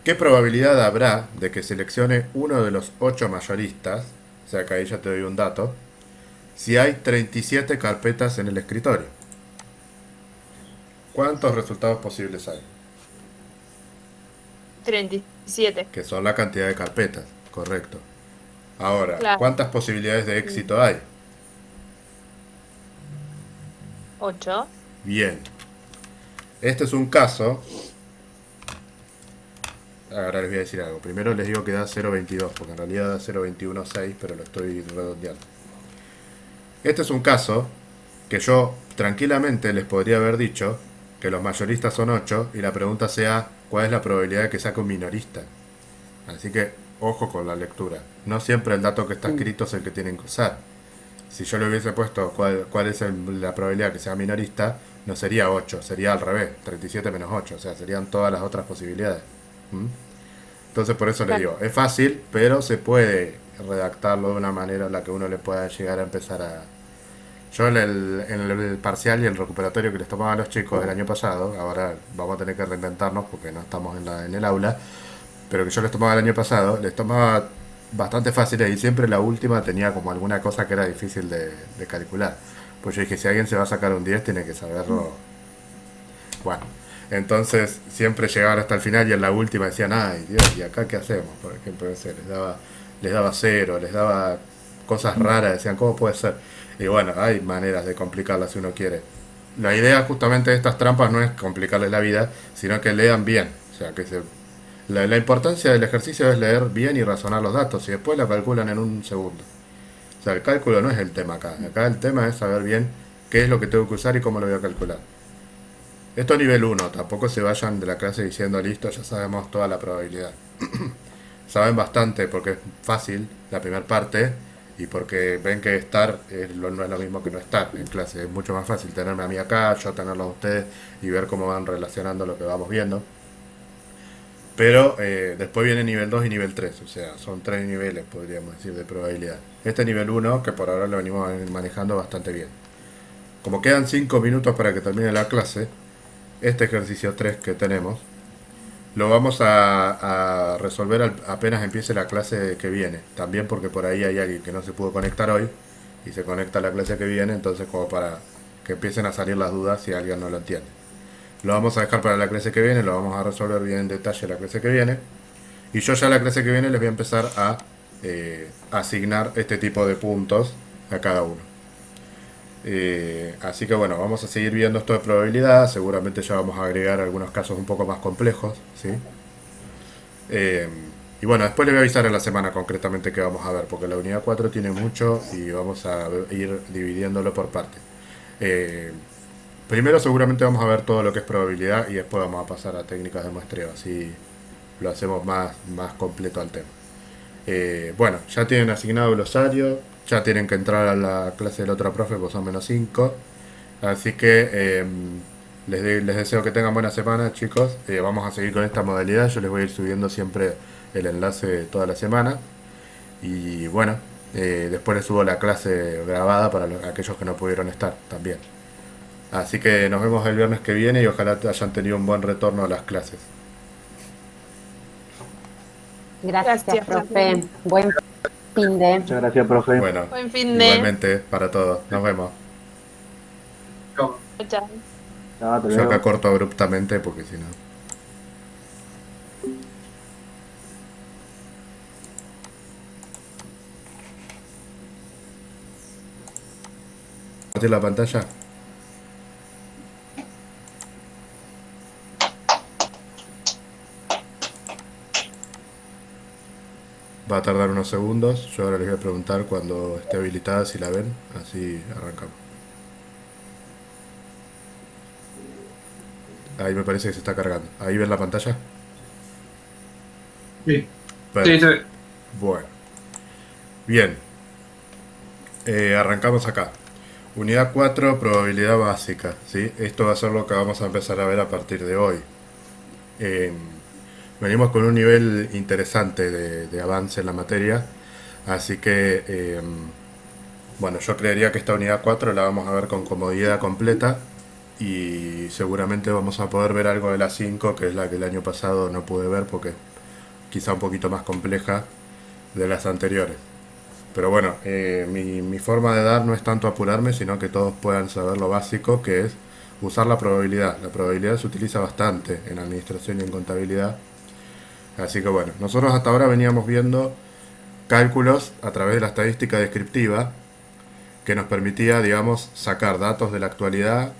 ¿Qué probabilidad habrá de que seleccione uno de los 8 mayoristas? O sea, que ahí ya te doy un dato. Si hay 37 carpetas en el escritorio. ¿Cuántos resultados posibles hay? 37. Que son la cantidad de carpetas, correcto. Ahora, Claro. ¿cuántas posibilidades de éxito hay? 8. Bien. Este es un caso. Ahora les voy a decir algo. Primero les digo que da 0.22, porque en realidad da 0.216, pero lo estoy redondeando. Este es un caso que yo tranquilamente les podría haber dicho que los mayoristas son 8 y la pregunta sea ¿cuál es la probabilidad de que saque un minorista? Así que ojo con la lectura. No siempre el dato que está escrito es el que tienen que usar. Si yo le hubiese puesto cuál es la probabilidad que sea minorista, no sería 8, sería al revés, 37 menos 8, o sea, serían todas las otras posibilidades. ¿Mm? Entonces por eso le digo, es fácil, pero se puede redactarlo de una manera en la que uno le pueda llegar a empezar a... Yo en el parcial y el recuperatorio que les tomaba a los chicos el año pasado, ahora vamos a tener que reinventarnos porque no estamos en el aula, pero que yo les tomaba el año pasado, les tomaba bastante fáciles y siempre la última tenía como alguna cosa que era difícil de calcular. Pues yo dije, si alguien se va a sacar un 10 tiene que saberlo. Bueno, entonces siempre llegaban hasta el final y en la última decían, ay Dios, ¿y acá qué hacemos? Por ejemplo, no sé, les daba cero, les daba cosas raras, decían, ¿cómo puede ser? Y bueno, hay maneras de complicarlas si uno quiere. La idea justamente de estas trampas no es complicarles la vida, sino que lean bien. O sea, que la importancia del ejercicio es leer bien y razonar los datos y después la calculan en un segundo. O sea, el cálculo no es el tema acá. Acá el tema es saber bien qué es lo que tengo que usar y cómo lo voy a calcular. Esto es nivel 1, tampoco se vayan de la clase diciendo listo, ya sabemos toda la probabilidad. Saben bastante porque es fácil la primera parte y porque ven que estar no es lo mismo que no estar en clase. Es mucho más fácil tenerme a mí acá, yo tenerlo a ustedes y ver cómo van relacionando lo que vamos viendo. Pero después viene nivel 2 y nivel 3, o sea, son 3 niveles, podríamos decir, de probabilidad. Este nivel 1, que por ahora lo venimos manejando bastante bien. Como quedan 5 minutos para que termine la clase, este ejercicio 3 que tenemos, lo vamos a resolver apenas empiece la clase que viene. También porque por ahí hay alguien que no se pudo conectar hoy y se conecta a la clase que viene, entonces como para que empiecen a salir las dudas si alguien no lo entiende. Lo vamos a dejar para la clase que viene, lo vamos a resolver bien en detalle la clase que viene. Y yo ya la clase que viene les voy a empezar a asignar este tipo de puntos a cada uno. Así que bueno, vamos a seguir viendo esto de probabilidad. Seguramente ya vamos a agregar algunos casos un poco más complejos, ¿sí? Y bueno, después les voy a avisar en la semana concretamente que vamos a ver, porque la unidad 4 tiene mucho y vamos a ir dividiéndolo por partes. Primero seguramente vamos a ver todo lo que es probabilidad y después vamos a pasar a técnicas de muestreo, así lo hacemos más completo al tema. Bueno, ya tienen asignado glosario, ya tienen que entrar a la clase del otro profe, pues son -5. Así que les deseo que tengan buena semana, chicos. Vamos a seguir con esta modalidad, yo les voy a ir subiendo siempre el enlace toda la semana. Y bueno, después les subo la clase grabada para aquellos que no pudieron estar también. Así que nos vemos el viernes que viene y ojalá hayan tenido un buen retorno a las clases. Gracias, Gracias, profe. Buen fin de. Muchas gracias, profe. Bueno, Buen fin de. igualmente para todos. Nos vemos. Chao. Chao. Chao, hasta Yo acá luego. corto abruptamente porque si no... ¿Compartir la pantalla? Va a tardar unos segundos. Yo ahora les voy a preguntar cuando esté habilitada si la ven. Así arrancamos. Ahí me parece que se está cargando. ¿Ahí ven la pantalla? Sí, sí, Perfecto. sí. Bueno. Bien. Arrancamos acá. Unidad 4, probabilidad básica. ¿Sí? Esto va a ser lo que vamos a empezar a ver a partir de hoy. Eh, Venimos con un nivel interesante de avance en la materia. Así que, bueno, yo creería que esta unidad 4 la vamos a ver con comodidad completa. Y seguramente vamos a poder ver algo de la 5, que es la que el año pasado no pude ver porque quizá un poquito más compleja de las anteriores. Pero bueno, mi forma de dar no es tanto apurarme, sino que todos puedan saber lo básico, que es usar la probabilidad. La probabilidad se utiliza bastante en administración y en contabilidad. Así que bueno, nosotros hasta ahora veníamos viendo cálculos a través de la estadística descriptiva, que nos permitía, digamos, sacar datos de la actualidad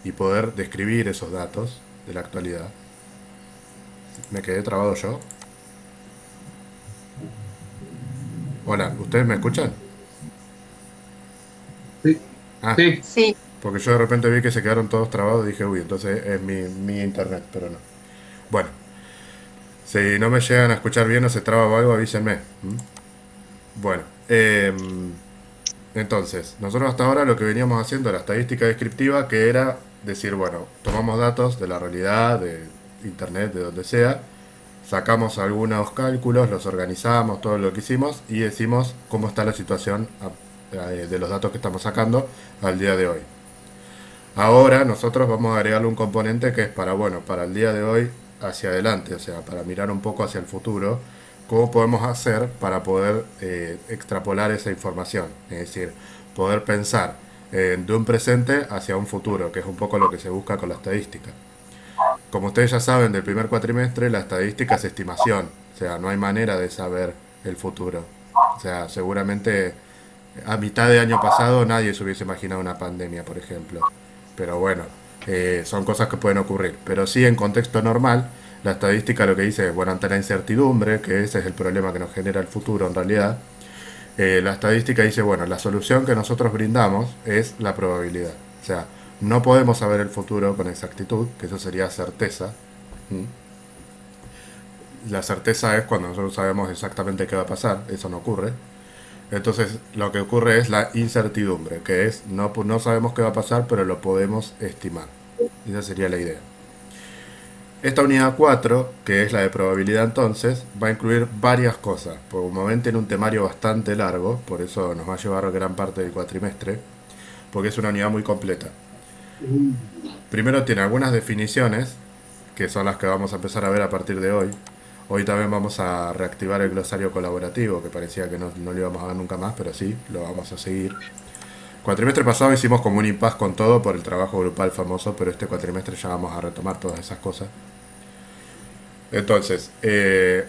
y poder describir esos datos de la actualidad. ¿Me quedé trabado yo? Hola, ¿ustedes me escuchan? Sí, Ah, sí. Sí, porque yo de repente vi que se quedaron todos trabados y dije, uy, entonces es mi internet, pero no. Bueno, si no me llegan a escuchar bien o se traba o algo, avísenme. ¿Mm? Bueno, entonces, nosotros hasta ahora lo que veníamos haciendo era estadística descriptiva, que era decir, bueno, tomamos datos de la realidad, de internet, de donde sea, sacamos algunos cálculos, los organizamos, todo lo que hicimos y decimos cómo está la situación de los datos que estamos sacando al día de hoy. Ahora nosotros vamos a agregarle un componente que es para, bueno, para el día de hoy hacia adelante, o sea, para mirar un poco hacia el futuro, cómo podemos hacer para poder extrapolar esa información, es decir, poder pensar de un presente hacia un futuro, que es un poco lo que se busca con la estadística. Como ustedes ya saben, del primer cuatrimestre la estadística es estimación, o sea, no hay manera de saber el futuro. O sea, seguramente a mitad de año pasado nadie se hubiese imaginado una pandemia, por ejemplo. Pero bueno, son cosas que pueden ocurrir. Pero sí, en contexto normal, la estadística lo que dice es, bueno, ante la incertidumbre, que ese es el problema que nos genera el futuro en realidad, la estadística dice, bueno, la solución que nosotros brindamos es la probabilidad. O sea, no podemos saber el futuro con exactitud, que eso sería certeza. ¿Mm? La certeza es cuando nosotros sabemos exactamente qué va a pasar, eso no ocurre. Entonces lo que ocurre es la incertidumbre, que es no sabemos qué va a pasar, pero lo podemos estimar. Esa sería la idea. Esta unidad 4, que es la de probabilidad entonces, va a incluir varias cosas. Por un momento tiene un temario bastante largo, por eso nos va a llevar gran parte del cuatrimestre, porque es una unidad muy completa. Primero tiene algunas definiciones, que son las que vamos a empezar a ver a partir de hoy. Hoy también vamos a reactivar el glosario colaborativo, que parecía que no lo íbamos a ver nunca más, pero sí, lo vamos a seguir. Cuatrimestre pasado hicimos como un impasse con todo por el trabajo grupal famoso, pero este cuatrimestre ya vamos a retomar todas esas cosas. Entonces,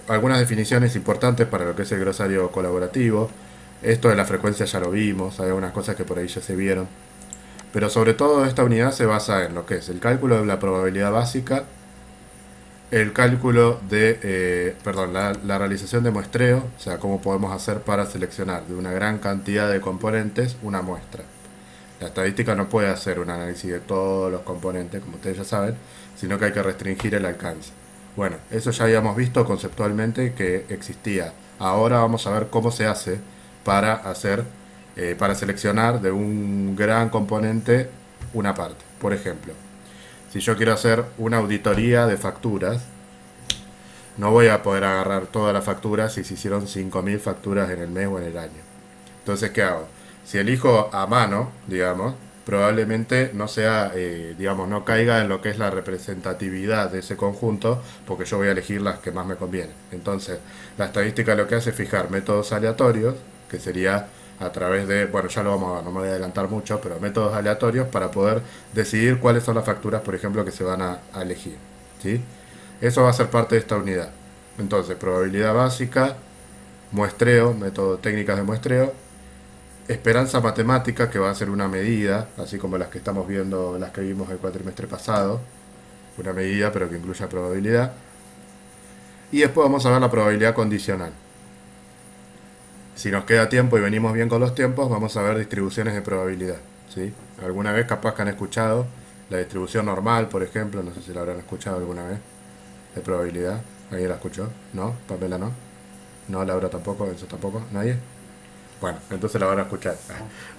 algunas definiciones importantes para lo que es el glosario colaborativo. Esto de la frecuencia ya lo vimos, hay algunas cosas que por ahí ya se vieron. Pero sobre todo esta unidad se basa en lo que es el cálculo de la probabilidad básica, el cálculo de, la realización de muestreo, o sea, cómo podemos hacer para seleccionar de una gran cantidad de componentes una muestra. La estadística no puede hacer un análisis de todos los componentes, como ustedes ya saben, sino que hay que restringir el alcance. Bueno, eso ya habíamos visto conceptualmente que existía. Ahora vamos a ver cómo se hace para hacer, para seleccionar de un gran componente una parte. Por ejemplo, si yo quiero hacer una auditoría de facturas, no voy a poder agarrar todas las facturas si se hicieron 5.000 facturas en el mes o en el año. Entonces, ¿qué hago? Si elijo a mano, digamos, probablemente no sea, digamos, no caiga en lo que es la representatividad de ese conjunto, porque yo voy a elegir las que más me convienen. Entonces, la estadística lo que hace es fijar métodos aleatorios, que sería a través de, bueno, ya lo vamos a ver, no me voy a adelantar mucho, pero métodos aleatorios para poder decidir cuáles son las facturas, por ejemplo, que se van a elegir, ¿sí? Eso va a ser parte de esta unidad. Entonces, probabilidad básica, muestreo, método técnicas de muestreo, esperanza matemática, que va a ser una medida, así como las que estamos viendo, las que vimos el cuatrimestre pasado, una medida pero que incluya probabilidad. Y después vamos a ver la probabilidad condicional. si nos queda tiempo y venimos bien con los tiempos, vamos a ver distribuciones de probabilidad, ¿sí? Alguna vez capaz que han escuchado la distribución normal, por ejemplo, no sé si la habrán escuchado alguna vez, de probabilidad. ¿Alguien la escuchó? ¿No? ¿Pamela no? ¿No? ¿Laura tampoco? ¿Enzo tampoco? ¿Nadie? Bueno, entonces la van a escuchar.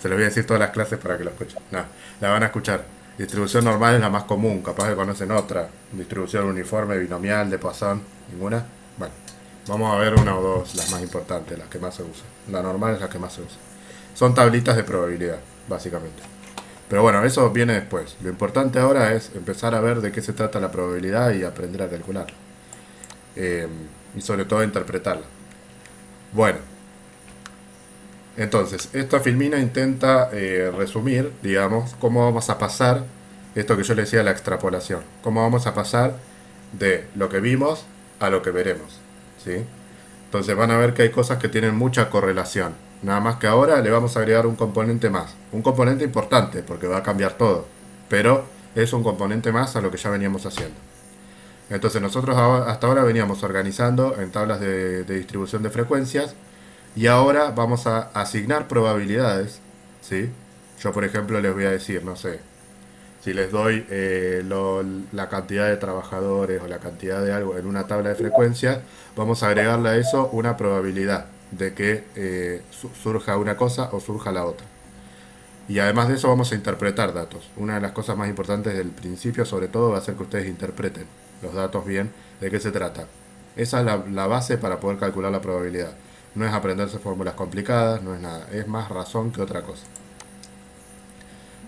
Se los voy a decir todas las clases para que la escuchen. No, la van a escuchar. Distribución normal es la más común, capaz que conocen otra. Distribución uniforme, binomial, de Poisson, ¿ninguna? Bueno, vamos a ver una o dos, las más importantes, las que más se usan. La normal es la que más se usa. Son tablitas de probabilidad, básicamente. Pero bueno, eso viene después. Lo importante ahora es empezar a ver de qué se trata la probabilidad y aprender a calcularla. Y sobre todo interpretarla. Bueno, entonces, esta filmina intenta resumir, digamos, cómo vamos a pasar, esto que yo le decía, la extrapolación. Cómo vamos a pasar de lo que vimos a lo que veremos, ¿sí? Entonces van a ver que hay cosas que tienen mucha correlación. Nada más que ahora le vamos a agregar un componente más. Un componente importante, porque va a cambiar todo. Pero es un componente más a lo que ya veníamos haciendo. Entonces nosotros hasta ahora veníamos organizando en tablas de distribución de frecuencias. Y ahora vamos a asignar probabilidades, ¿sí? Yo, por ejemplo, les voy a decir, no sé, si les doy la cantidad de trabajadores o la cantidad de algo en una tabla de frecuencias, vamos a agregarle a eso una probabilidad de que surja una cosa o surja la otra. Y además de eso vamos a interpretar datos. Una de las cosas más importantes del principio, sobre todo, va a ser que ustedes interpreten los datos bien, de qué se trata. Esa es la base para poder calcular la probabilidad. No es aprenderse fórmulas complicadas, no es nada. Es más razón que otra cosa.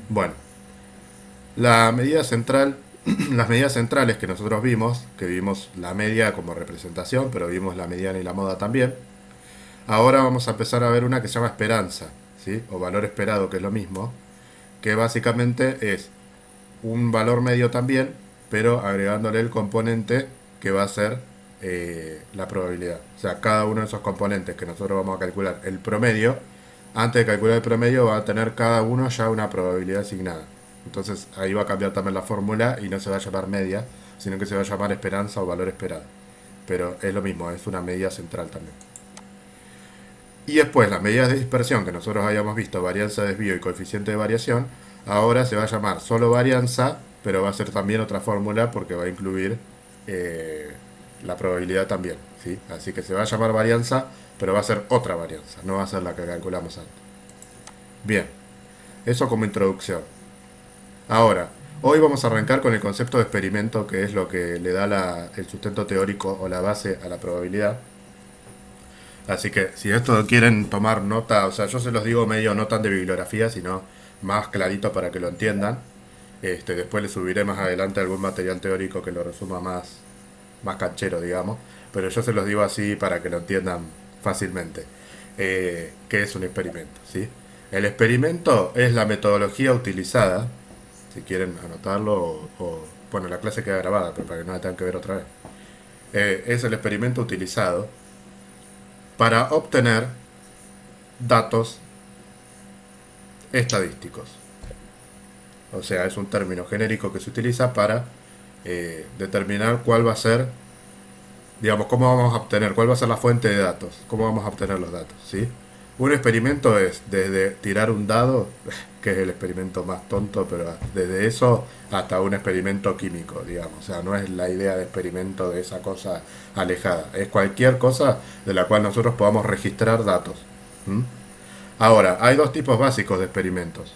Bueno, la medida central, las medidas centrales que nosotros vimos, que vimos la media como representación, pero vimos la mediana y la moda también. Ahora vamos a empezar a ver una que se llama esperanza, ¿sí? O valor esperado, que es lo mismo, que básicamente es un valor medio también, pero agregándole el componente que va a ser la probabilidad. O sea, cada uno de esos componentes que nosotros vamos a calcular el promedio, antes de calcular el promedio va a tener cada uno ya una probabilidad asignada. Entonces ahí va a cambiar también la fórmula y no se va a llamar media, sino que se va a llamar esperanza o valor esperado. Pero es lo mismo, es una medida central también. Y después las medidas de dispersión que nosotros habíamos visto, varianza, desvío y coeficiente de variación, ahora se va a llamar solo varianza, pero va a ser también otra fórmula porque va a incluir la probabilidad también, ¿sí? Así que se va a llamar varianza, pero va a ser otra varianza, no va a ser la que calculamos antes. Bien, eso como introducción. Ahora, hoy vamos a arrancar con el concepto de experimento, que es lo que le da el sustento teórico o la base a la probabilidad. Así que si esto quieren tomar nota, o sea, yo se los digo medio no tan de bibliografía, sino más clarito para que lo entiendan. Después les subiré más adelante algún material teórico que lo resuma más canchero, digamos, pero yo se los digo así para que lo entiendan fácilmente. ¿Qué es un experimento? ¿Sí? El experimento es la metodología utilizada, si quieren anotarlo, bueno, la clase queda grabada, pero para que no la tengan que ver otra vez. Es el experimento utilizado para obtener datos estadísticos. O sea, es un término genérico que se utiliza para determinar cuál va a ser, digamos, cómo vamos a obtener, cuál va a ser la fuente de datos, cómo vamos a obtener los datos, ¿sí? Un experimento es desde tirar un dado, que es el experimento más tonto, pero desde eso hasta un experimento químico, digamos. O sea, no es la idea de experimento de esa cosa alejada. Es cualquier cosa de la cual nosotros podamos registrar datos. ¿Mm? Ahora, hay dos tipos básicos de experimentos,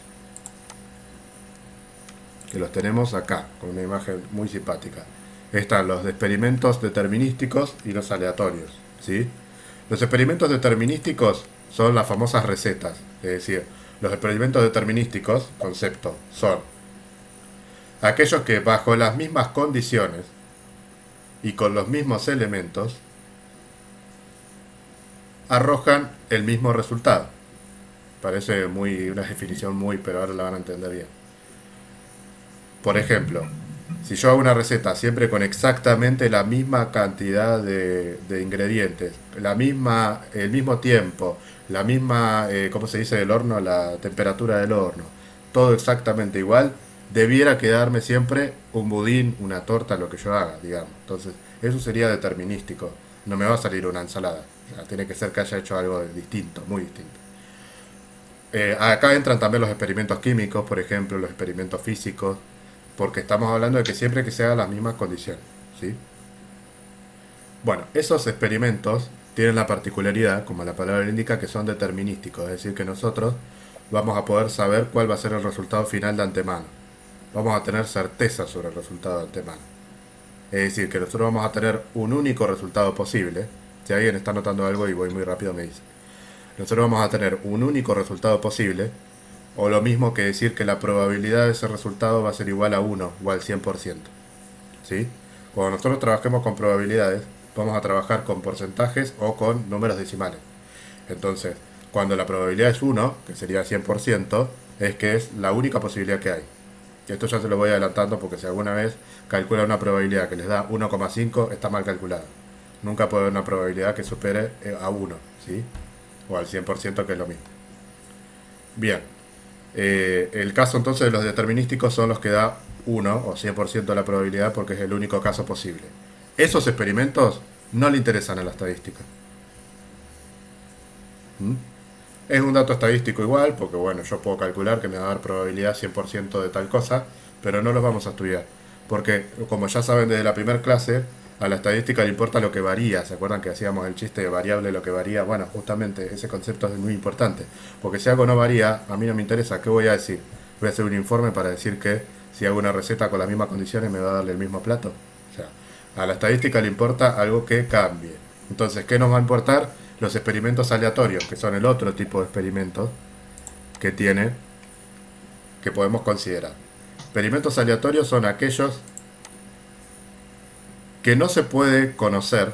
que los tenemos acá, con una imagen muy simpática. Están los de experimentos determinísticos y los aleatorios, ¿sí? Los experimentos determinísticos son las famosas recetas, es decir, los experimentos determinísticos, concepto, son aquellos que bajo las mismas condiciones y con los mismos elementos arrojan el mismo resultado. Parece una definición muy, pero ahora la van a entender bien. Por ejemplo, si yo hago una receta siempre con exactamente la misma cantidad de ingredientes, el mismo tiempo, la misma, ¿cómo se dice del horno? La temperatura del horno, todo exactamente igual, debiera quedarme siempre un budín, una torta, lo que yo haga, digamos. Entonces, eso sería determinístico. no me va a salir una ensalada. O sea, tiene que ser que haya hecho algo distinto, muy distinto. Acá entran también los experimentos químicos, por ejemplo, los experimentos físicos, porque estamos hablando de que siempre que se hagan las mismas condiciones, ¿sí? Bueno, esos experimentos tienen la particularidad, como la palabra lo indica, que son determinísticos, es decir, que nosotros vamos a poder saber cuál va a ser el resultado final de antemano. Vamos a tener certeza sobre el resultado de antemano. Es decir, que nosotros vamos a tener un único resultado posible. Si alguien está notando algo y voy muy rápido, me dice. Nosotros vamos a tener un único resultado posible, o lo mismo que decir que la probabilidad de ese resultado va a ser igual a 1 o al 100%. ¿Sí? Cuando nosotros trabajemos con probabilidades, vamos a trabajar con porcentajes o con números decimales. Entonces, cuando la probabilidad es 1, que sería 100%, es que es la única posibilidad que hay. Esto ya se lo voy adelantando porque si alguna vez calcula una probabilidad que les da 1,5, está mal calculada. Nunca puede haber una probabilidad que supere a 1, ¿sí? O al 100%, que es lo mismo. Bien. El caso entonces de los determinísticos son los que da 1 o 100% de la probabilidad porque es el único caso posible. Esos experimentos no le interesan a la estadística. ¿Mm? Es un dato estadístico igual, porque bueno, yo puedo calcular que me va a dar probabilidad 100% de tal cosa, pero no los vamos a estudiar. Porque, como ya saben desde la primera clase, a la estadística le importa lo que varía. ¿Se acuerdan que hacíamos el chiste de variable lo que varía? Bueno, justamente ese concepto es muy importante. Porque si algo no varía, a mí no me interesa. ¿Qué voy a decir? Voy a hacer un informe para decir que si hago una receta con las mismas condiciones me va a darle el mismo plato. O sea, a la estadística le importa algo que cambie. Entonces, ¿qué nos va a importar? Los experimentos aleatorios, que son el otro tipo de experimentos que tiene, que podemos considerar. Experimentos aleatorios son aquellos que no se puede conocer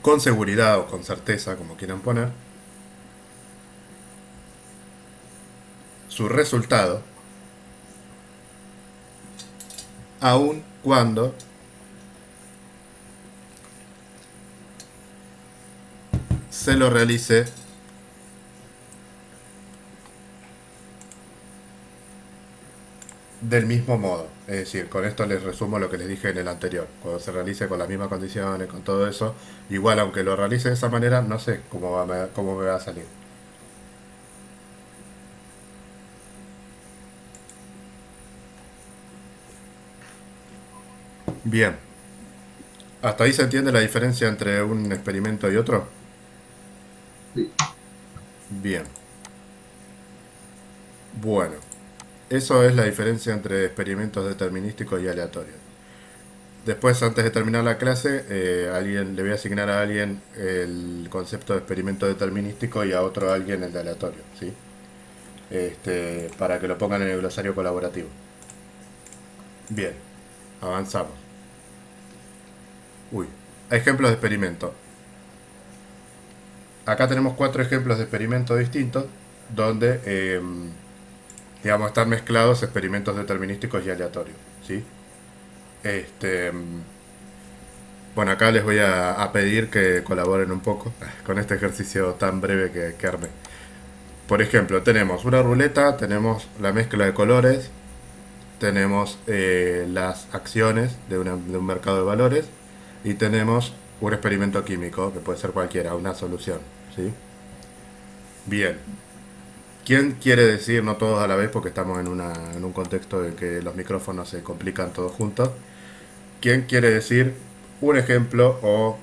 con seguridad o con certeza, como quieran poner, su resultado, aun cuando se lo realice del mismo modo. Es decir, con esto les resumo lo que les dije en el anterior. Cuando se realice con las mismas condiciones, con todo eso, igual aunque lo realice de esa manera, no sé cómo me va a salir. Bien. ¿Hasta ahí se entiende la diferencia entre un experimento y otro? Sí. Bien. Bueno, eso es la diferencia entre experimentos determinísticos y aleatorios. Después, antes de terminar la clase, le voy a asignar a alguien el concepto de experimento determinístico y a otro a alguien el de aleatorio, ¿sí? Para que lo pongan en el glosario colaborativo. Bien, avanzamos. Ejemplos de experimento. Acá tenemos 4 ejemplos de experimentos distintos donde, digamos, están mezclados experimentos determinísticos y aleatorios, ¿sí? Bueno, acá les voy a pedir que colaboren un poco con este ejercicio tan breve que armé. Por ejemplo, tenemos una ruleta, tenemos la mezcla de colores, tenemos las acciones de un mercado de valores y tenemos un experimento químico, que puede ser cualquiera, una solución, ¿sí? Bien. ¿Quién quiere decir, no todos a la vez porque estamos en un contexto en que los micrófonos se complican todos juntos? ¿Quién quiere decir un ejemplo o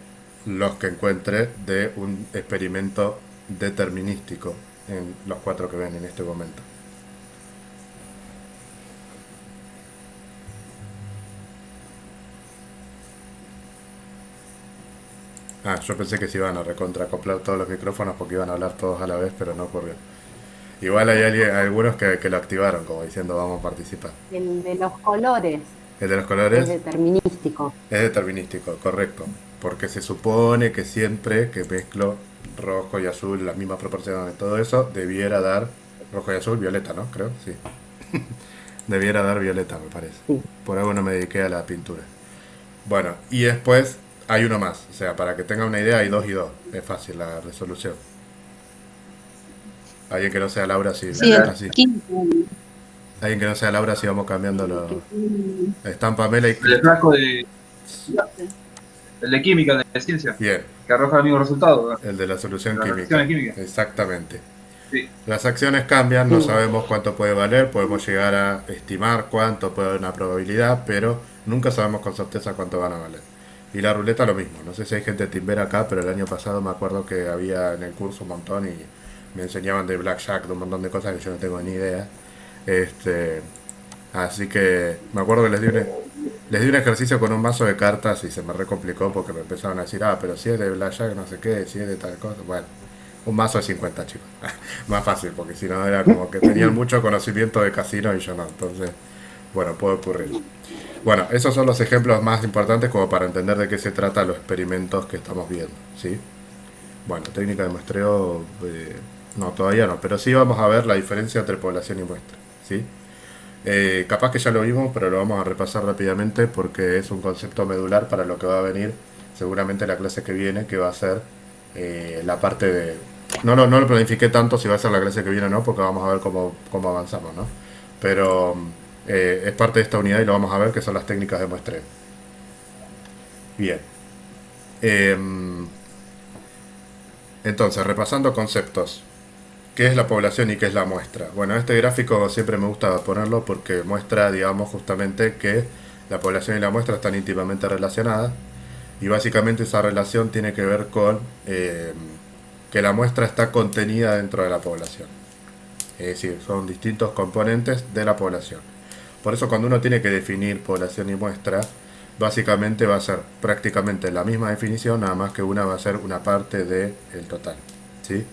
los que encuentre de un experimento determinístico en los 4 que ven en este momento? Yo pensé que se iban a recontracoplar todos los micrófonos porque iban a hablar todos a la vez, pero no ocurrió. Igual hay algunos que lo activaron, como diciendo vamos a participar. El de los colores ¿El de los colores? es determinístico. Es determinístico, correcto. Porque se supone que siempre que mezclo rojo y azul, las mismas proporciones, todo eso, debiera dar rojo y azul, violeta, ¿no? Creo, sí. Debiera dar violeta, me parece. Sí. Por algo no me dediqué a la pintura. Bueno, y después hay uno más. O sea, para que tengan una idea, hay 2 y 2. Es fácil la resolución. Alguien que no sea Laura, sí. Sí, Así. quinto. Alguien que no sea Laura, si vamos cambiando los... Están Pamela y El Cristian. frasco de, el de química, de ciencia, Bien, que arroja el mismo resultado, ¿verdad? el de la solución Las química. reacciones químicas. Exactamente. Sí. Las acciones cambian, no sabemos cuánto puede valer, podemos llegar a estimar cuánto puede haber una probabilidad, pero nunca sabemos con certeza cuánto van a valer. Y la ruleta lo mismo, no sé si hay gente timber acá, pero el año pasado me acuerdo que había en el curso un montón y me enseñaban de blackjack, de un montón de cosas que yo no tengo ni idea. Este, así que me acuerdo que les di un ejercicio con un mazo de cartas y se me recomplicó porque me empezaron a decir, pero si es de blackjack no sé qué, si es de tal cosa, bueno. Un mazo de 50, chicos. Más fácil, porque si no era como que tenían mucho conocimiento de casino y yo no. Entonces, bueno, puede ocurrir. Bueno, esos son los ejemplos más importantes como para entender de qué se trata los experimentos que estamos viendo, ¿sí? Bueno, técnica de muestreo, no, todavía no, pero sí vamos a ver la diferencia entre población y muestra, ¿sí? Capaz que ya lo vimos, pero lo vamos a repasar rápidamente porque es un concepto medular para lo que va a venir seguramente la clase que viene, que va a ser la parte de... No lo planifiqué tanto si va a ser la clase que viene o no, porque vamos a ver cómo avanzamos, ¿no? Pero es parte de esta unidad y lo vamos a ver, que son las técnicas de muestreo. Bien. Entonces, repasando conceptos. ¿Qué es la población y qué es la muestra? Bueno, este gráfico siempre me gusta ponerlo porque muestra, digamos, justamente que la población y la muestra están íntimamente relacionadas. Y básicamente esa relación tiene que ver con que la muestra está contenida dentro de la población. Es decir, son distintos componentes de la población. Por eso cuando uno tiene que definir población y muestra, básicamente va a ser prácticamente la misma definición, nada más que una va a ser una parte del total. ¿Sí?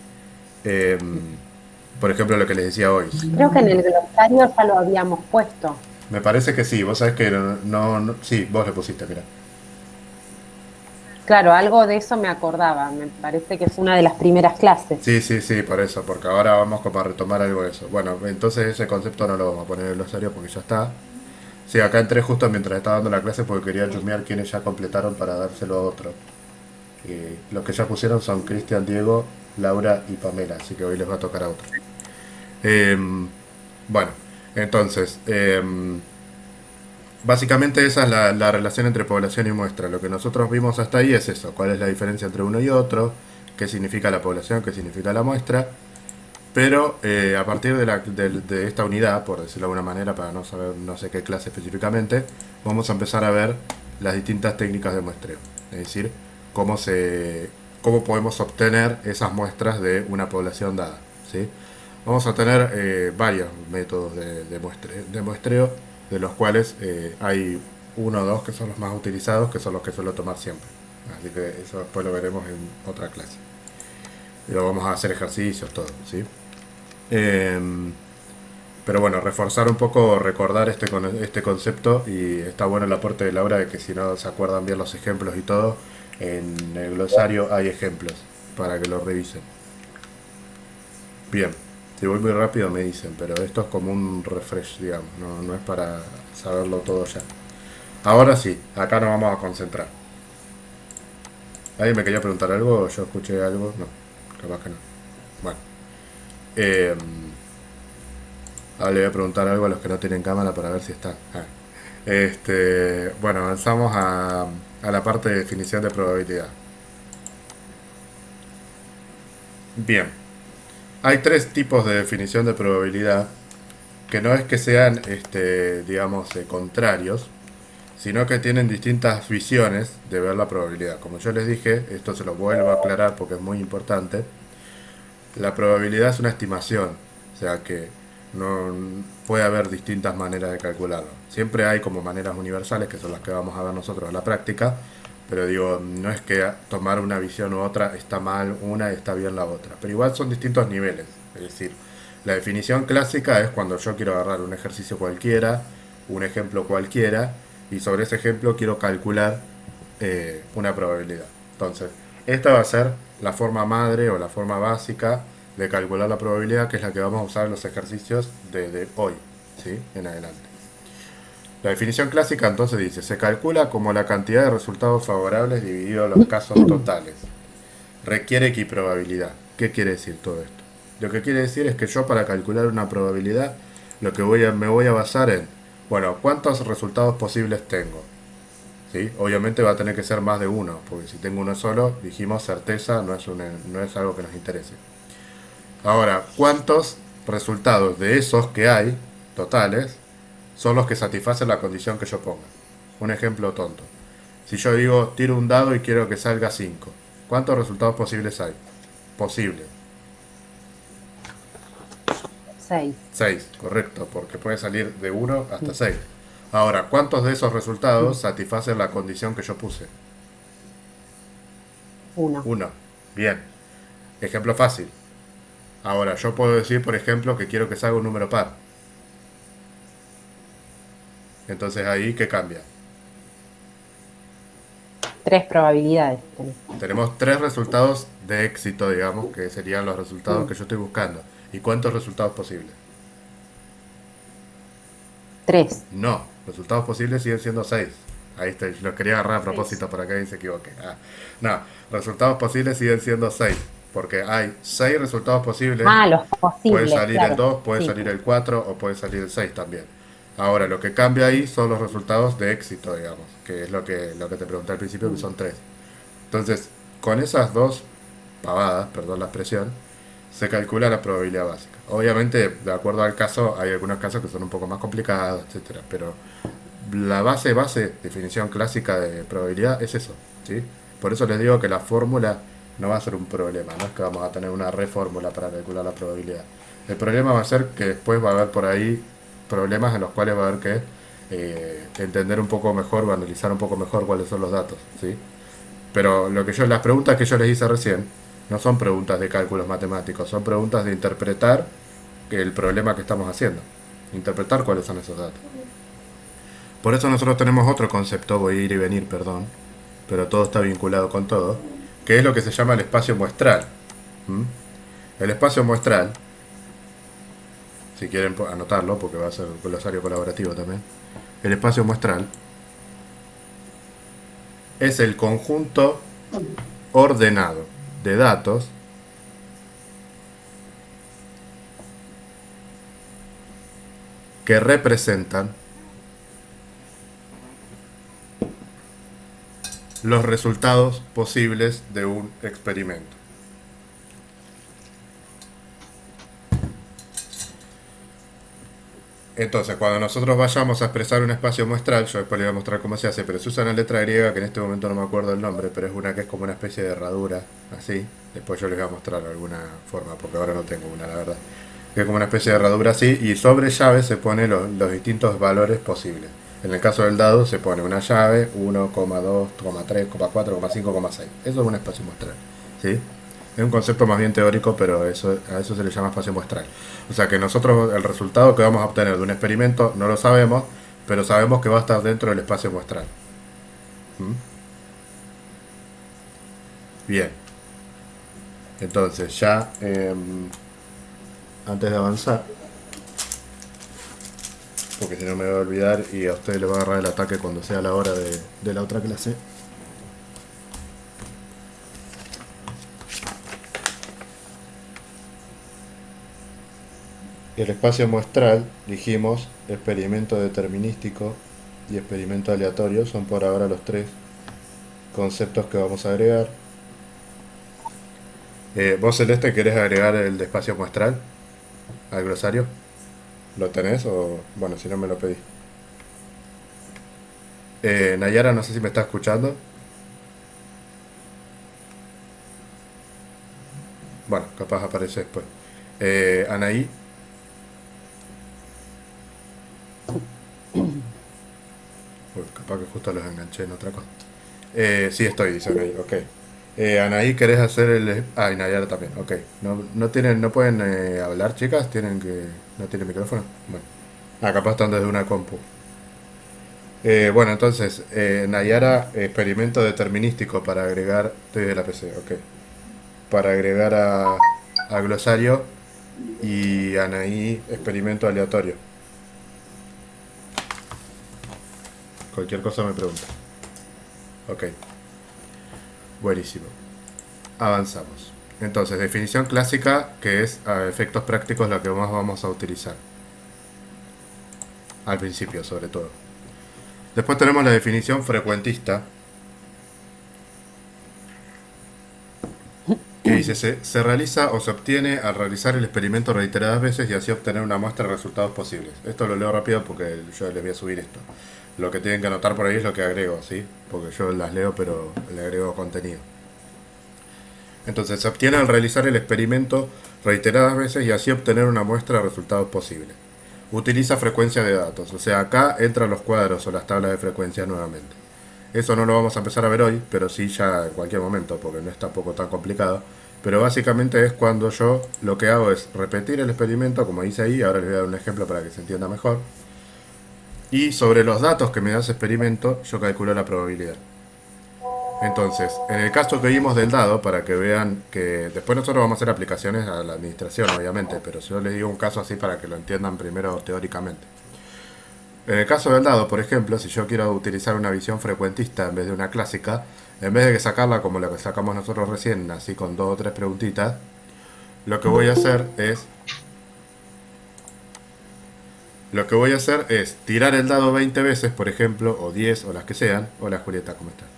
Por ejemplo, lo que les decía hoy. Creo que en el glosario ya lo habíamos puesto. Me parece que sí, vos sabés que sí, vos le pusiste, mira. Claro, algo de eso me acordaba. Me parece que es una de las primeras clases. Sí, por eso, porque ahora vamos como a retomar algo de eso. Bueno, entonces ese concepto no lo vamos a poner en el glosario porque ya está. Sí, acá entré justo mientras estaba dando la clase porque quería chusmear quienes ya completaron para dárselo a otro. Los que ya pusieron son Cristian, Diego, Laura y Pamela, así que hoy les va a tocar a otro. Bueno, entonces, básicamente esa es la relación entre población y muestra. Lo que nosotros vimos hasta ahí es eso, cuál es la diferencia entre uno y otro, qué significa la población, qué significa la muestra. Pero a partir de esta unidad, por decirlo de alguna manera, para no saber no sé qué clase específicamente, vamos a empezar a ver las distintas técnicas de muestreo. Es decir, cómo podemos obtener esas muestras de una población dada, ¿sí? Vamos a tener varios métodos de muestreo, de los cuales hay uno o dos que son los más utilizados, que son los que suelo tomar siempre. Así que eso después lo veremos en otra clase. Y lo vamos a hacer ejercicios, todo, ¿sí? Pero bueno, reforzar un poco, recordar este concepto, y está bueno el aporte de Laura de que si no se acuerdan bien los ejemplos y todo, en el glosario hay ejemplos para que lo revisen. Bien, si voy muy rápido me dicen, pero esto es como un refresh, digamos, no es para saberlo todo ya. Ahora sí, acá nos vamos a concentrar. ¿Alguien me quería preguntar algo? ¿Yo escuché algo? No, capaz que no. Bueno. Ahora le voy a preguntar algo a los que no tienen cámara para ver si están. Bueno, avanzamos a la parte de definición de probabilidad. Bien. Hay tres tipos de definición de probabilidad que no es que sean, digamos, contrarios, sino que tienen distintas visiones de ver la probabilidad. Como yo les dije, esto se lo vuelvo a aclarar porque es muy importante. La probabilidad es una estimación, o sea que no puede haber distintas maneras de calcularlo. Siempre hay como maneras universales, que son las que vamos a ver nosotros en la práctica, pero digo, no es que tomar una visión u otra está mal una y está bien la otra, pero igual son distintos niveles. Es decir, la definición clásica es cuando yo quiero agarrar un ejercicio cualquiera, un ejemplo cualquiera, y sobre ese ejemplo quiero calcular una probabilidad. Entonces, esta va a ser la forma madre o la forma básica de calcular la probabilidad, que es la que vamos a usar en los ejercicios desde hoy, ¿sí? En adelante. La definición clásica entonces dice, se calcula como la cantidad de resultados favorables dividido los casos totales. Requiere equiprobabilidad. ¿Qué quiere decir todo esto? Lo que quiere decir es que yo, para calcular una probabilidad, lo que me voy a basar en, bueno, ¿cuántos resultados posibles tengo? ¿Sí? Obviamente va a tener que ser más de uno, porque si tengo uno solo, dijimos certeza, no es algo que nos interese. Ahora, ¿cuántos resultados de esos que hay, totales, son los que satisfacen la condición que yo ponga? Un ejemplo tonto. Si yo digo, tiro un dado y quiero que salga 5, ¿cuántos resultados posibles hay? Posibles. 6. 6, correcto, porque puede salir de 1 hasta 6. Ahora, ¿cuántos de esos resultados satisfacen la condición que yo puse? 1. 1. Bien. Ejemplo fácil. Ahora, yo puedo decir, por ejemplo, que quiero que salga un número par. Entonces ahí, ¿qué cambia? 3 probabilidades tenés. Tenemos 3 resultados de éxito, digamos, que serían los resultados que yo estoy buscando. ¿Y cuántos resultados posibles? 3. No, resultados posibles siguen siendo 6. Ahí está, los quería agarrar a propósito para que alguien se equivoque. No, resultados posibles siguen siendo 6. Porque hay 6 resultados posibles. Los posibles. Puede salir claro. el 2, puede Sí. salir el 4 o puede salir el 6 también. Ahora, lo que cambia ahí son los resultados de éxito, digamos, que es lo que te pregunté al principio, que son 3. Entonces, con esas dos pavadas, perdón la expresión, se calcula la probabilidad básica. Obviamente, de acuerdo al caso, hay algunos casos que son un poco más complicados, etcétera, pero la base, definición clásica de probabilidad es eso, ¿sí? Por eso les digo que la fórmula no va a ser un problema, no es que vamos a tener una refórmula para calcular la probabilidad. El problema va a ser que después va a haber por ahí problemas en los cuales va a haber que entender un poco mejor o analizar un poco mejor cuáles son los datos, ¿sí? Pero las preguntas que yo les hice recién no son preguntas de cálculos matemáticos, son preguntas de interpretar el problema que estamos haciendo, interpretar cuáles son esos datos. Por eso nosotros tenemos otro concepto, voy a ir y venir, perdón, pero todo está vinculado con todo, que es lo que se llama el espacio muestral. El espacio muestral, si quieren anotarlo, porque va a ser un glosario colaborativo también, el espacio muestral es el conjunto ordenado de datos que representan los resultados posibles de un experimento. Entonces, cuando nosotros vayamos a expresar un espacio muestral, yo después les voy a mostrar cómo se hace, pero se usa una letra griega que en este momento no me acuerdo el nombre, pero es una que es como una especie de herradura, así. Después yo les voy a mostrar alguna forma, porque ahora no tengo una, la verdad. Que es como una especie de herradura así, y sobre llave se pone los distintos valores posibles. En el caso del dado se pone una llave, 1, 2, 3, 4, 5, 6. Eso es un espacio muestral, ¿sí? Es un concepto más bien teórico, pero a eso se le llama espacio muestral. O sea que nosotros el resultado que vamos a obtener de un experimento no lo sabemos, pero sabemos que va a estar dentro del espacio muestral. Bien. Entonces ya, antes de avanzar, porque si no me voy a olvidar y a ustedes les va a agarrar el ataque cuando sea la hora de la otra clase. El espacio muestral, dijimos, experimento determinístico y experimento aleatorio, son por ahora los 3 conceptos que vamos a agregar. ¿Vos, Celeste, querés agregar el de espacio muestral al glosario? ¿Lo tenés o...? Bueno, si no me lo pedís. Nayara, no sé si me está escuchando. Bueno, capaz aparece después. Anaí. Uy, capaz que justo los enganché en otra cosa. Sí estoy, dice Anaí, ok. Anaí, ¿querés hacer el...? Ah, y Nayara también, ok. ¿No pueden hablar, chicas? ¿No tienen micrófono? Bueno. Capaz están desde una compu. Bueno, entonces, Nayara, experimento determinístico para agregar... Estoy de la PC, ok. Para agregar a glosario. Y Anaí, experimento aleatorio. Cualquier cosa me pregunta. Ok. Buenísimo. Avanzamos. Entonces, definición clásica, que es a efectos prácticos lo que más vamos a utilizar. al principio sobre todo. Después tenemos la definición frecuentista, que dice, se realiza o se obtiene al realizar el experimento reiteradas veces y así obtener una muestra de resultados posibles. Esto lo leo rápido porque yo les voy a subir esto. Lo que tienen que anotar por ahí es lo que agrego, ¿sí? Porque yo las leo pero le agrego contenido. Entonces, se obtiene al realizar el experimento reiteradas veces y así obtener una muestra de resultados posibles. Utiliza frecuencia de datos, o sea, acá entran los cuadros o las tablas de frecuencia nuevamente. Eso no lo vamos a empezar a ver hoy, pero sí ya en cualquier momento, porque no es tampoco tan complicado. Pero básicamente es cuando yo lo que hago es repetir el experimento, como dice ahí, ahora les voy a dar un ejemplo para que se entienda mejor. Y sobre los datos que me da ese experimento, yo calculo la probabilidad. Entonces, en el caso que vimos del dado, para que vean que después nosotros vamos a hacer aplicaciones a la administración, obviamente, pero yo les digo un caso así para que lo entiendan primero teóricamente. En el caso del dado, por ejemplo, si yo quiero utilizar una visión frecuentista en vez de una clásica, en vez de que sacarla como la que sacamos nosotros recién, así con 2 o 3 preguntitas, lo que voy a hacer es tirar el dado 20 veces, por ejemplo, o 10 o las que sean. Hola Julieta, ¿cómo estás?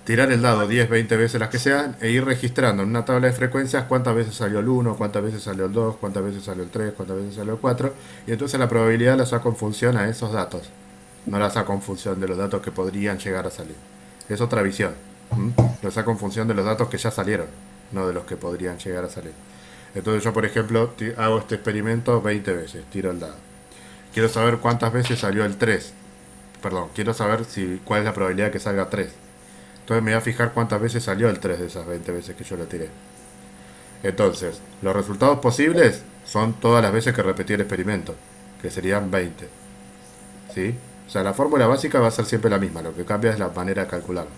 Tirar el dado 10, 20 veces las que sean e ir registrando en una tabla de frecuencias cuántas veces salió el 1, cuántas veces salió el 2, cuántas veces salió el 3, cuántas veces salió el 4, y entonces la probabilidad la saco en función a esos datos, no la saco en función de los datos que podrían llegar a salir. Es otra visión. Lo saco en función de los datos que ya salieron, no de los que podrían llegar a salir. Entonces yo, por ejemplo, hago este experimento 20 veces, tiro el dado. Quiero saber cuántas veces salió el 3. Perdón, quiero saber cuál es la probabilidad de que salga 3. Entonces me voy a fijar cuántas veces salió el 3 de esas 20 veces que yo lo tiré. Entonces, los resultados posibles son todas las veces que repetí el experimento, que serían 20. ¿Sí? O sea, la fórmula básica va a ser siempre la misma, lo que cambia es la manera de calcularlo.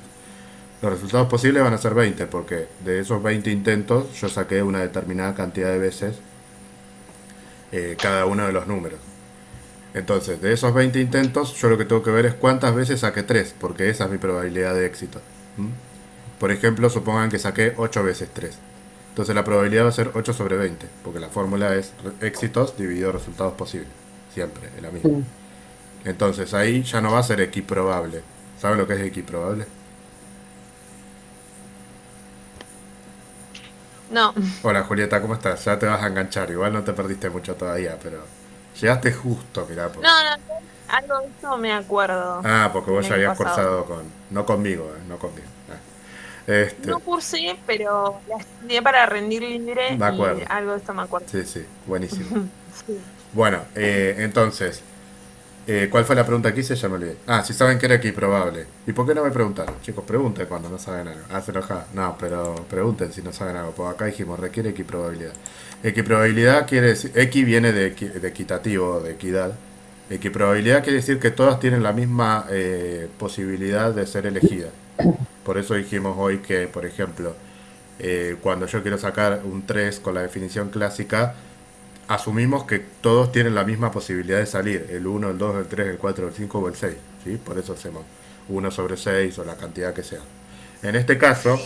Los resultados posibles van a ser 20, porque de esos 20 intentos yo saqué una determinada cantidad de veces cada uno de los números. Entonces, de esos 20 intentos, yo lo que tengo que ver es cuántas veces saqué 3, porque esa es mi probabilidad de éxito. Por ejemplo, supongan que saqué 8 veces 3. Entonces la probabilidad va a ser 8 sobre 20, porque la fórmula es éxitos dividido resultados posibles. Siempre, es la misma. Sí. Entonces ahí ya no va a ser equiprobable. ¿Saben lo que es equiprobable? No. Hola Julieta, ¿cómo estás? Ya te vas a enganchar. Igual no te perdiste mucho todavía, pero llegaste justo, mirá. No, algo de eso me acuerdo. Ah, porque vos ya habías cursado con... No conmigo, no conmigo. No cursé, pero la estudié para rendir libre y algo de esto me acuerdo. Sí, buenísimo. Sí. Bueno, entonces, ¿cuál fue la pregunta que hice? Ya me olvidé. Ah, si saben que era equiprobable. ¿Y por qué no me preguntaron? Chicos, pregunten cuando no saben algo. Ah, se enoja. No, pero pregunten si no saben algo. Porque acá dijimos, requiere equiprobabilidad. Equiprobabilidad quiere decir... Equi viene de equitativo, de equidad. Equiprobabilidad quiere decir que todas tienen la misma posibilidad de ser elegidas. Por eso dijimos hoy que, por ejemplo, cuando yo quiero sacar un 3 con la definición clásica, asumimos que todos tienen la misma posibilidad de salir, el 1, el 2, el 3, el 4, el 5 o el 6, ¿sí? Por eso hacemos 1 sobre 6 o la cantidad que sea. En este caso,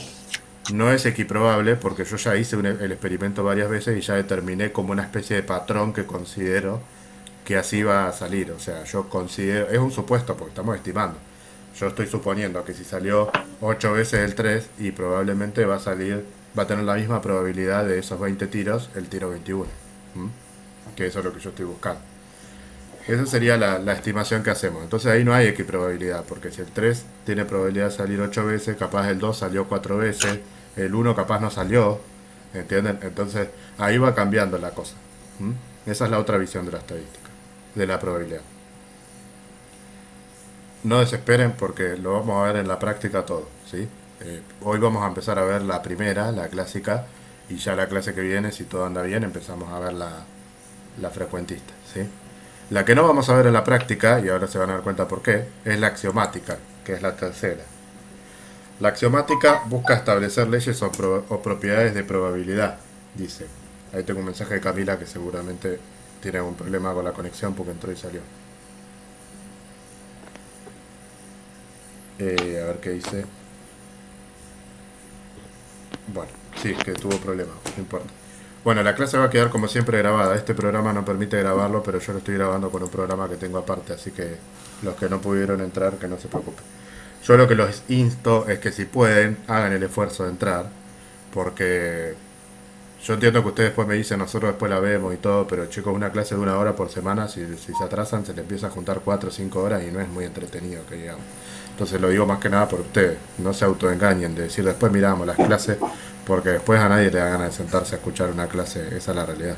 no es equiprobable porque yo ya hice el experimento varias veces y ya determiné como una especie de patrón que considero que así va a salir. O sea, yo considero, es un supuesto porque estamos estimando. Yo estoy suponiendo que si salió 8 veces el 3 y probablemente va a tener la misma probabilidad de esos 20 tiros, el tiro 21. Que eso es lo que yo estoy buscando. Esa sería la estimación que hacemos. Entonces ahí no hay equiprobabilidad, porque si el 3 tiene probabilidad de salir 8 veces, capaz el 2 salió 4 veces, el 1 capaz no salió, ¿entienden? Entonces ahí va cambiando la cosa. Esa es la otra visión de la estadística, de la probabilidad. No desesperen porque lo vamos a ver en la práctica todo, ¿sí? Hoy vamos a empezar a ver la primera, la clásica, y ya la clase que viene, si todo anda bien, empezamos a ver la frecuentista, ¿sí? La que no vamos a ver en la práctica, y ahora se van a dar cuenta por qué, es la axiomática, que es la tercera. La axiomática busca establecer leyes o propiedades de probabilidad, dice. Ahí tengo un mensaje de Camila que seguramente tiene algún problema con la conexión porque entró y salió. A ver qué dice. Bueno, sí, que tuvo problemas, no importa. Bueno, la clase va a quedar como siempre grabada. Este programa no permite grabarlo, pero yo lo estoy grabando con un programa que tengo aparte, así que los que no pudieron entrar, que no se preocupen. Yo lo que los insto es que si pueden, hagan el esfuerzo de entrar, porque yo entiendo que ustedes después me dicen, nosotros después la vemos y todo, pero chicos, una clase de 1 hora por semana, si se atrasan, se le empieza a juntar 4 o 5 horas y no es muy entretenido, que digamos. Entonces lo digo más que nada por ustedes, no se autoengañen de decir después miramos las clases, porque después a nadie le da ganas de sentarse a escuchar una clase, esa es la realidad.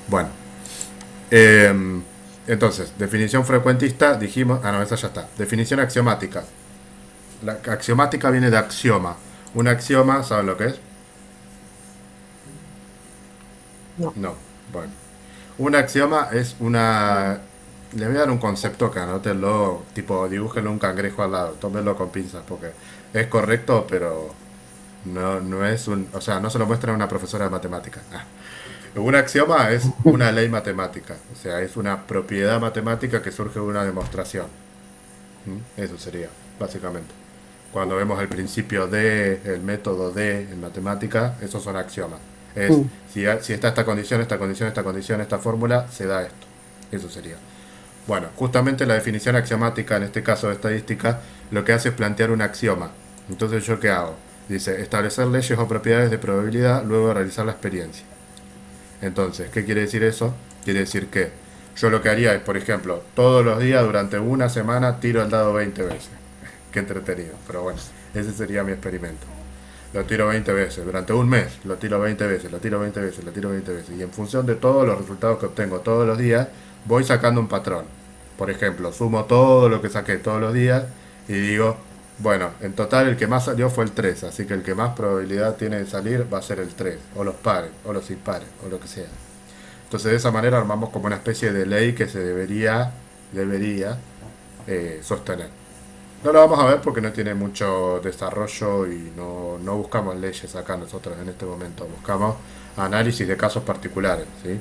Bueno, entonces, definición frecuentista, dijimos, no, esa ya está. Definición axiomática. La axiomática viene de axioma. Un axioma, ¿saben lo que es? No, bueno. Un axioma es una... Les voy a dar un concepto que anótenlo, tipo, dibújenlo un cangrejo al lado, tómenlo con pinzas, porque es correcto, pero no es un... O sea, no se lo muestra a una profesora de matemáticas. Un axioma es una ley matemática, o sea, es una propiedad matemática que surge de una demostración. Eso sería, básicamente. Cuando vemos el principio de, el método de en matemática, esos son axiomas. Es, si está esta condición, esta condición, esta condición, esta fórmula, se da esto. Eso sería. Bueno, justamente la definición axiomática, en este caso de estadística, lo que hace es plantear un axioma. Entonces, ¿yo qué hago? Dice, establecer leyes o propiedades de probabilidad, luego realizar la experiencia. Entonces, ¿qué quiere decir eso? Quiere decir que yo lo que haría es, por ejemplo, todos los días durante una semana tiro el dado 20 veces. Qué entretenido, pero bueno, ese sería mi experimento. Lo tiro 20 veces, durante un mes lo tiro 20 veces, lo tiro 20 veces, lo tiro 20 veces. Y en función de todos los resultados que obtengo todos los días, voy sacando un patrón. Por ejemplo, sumo todo lo que saqué todos los días y digo, bueno, en total el que más salió fue el 3, así que el que más probabilidad tiene de salir va a ser el 3, o los pares, o los impares, o lo que sea. Entonces de esa manera armamos como una especie de ley que se debería sostener. No lo vamos a ver porque no tiene mucho desarrollo y no buscamos leyes acá nosotros en este momento, buscamos análisis de casos particulares, ¿sí?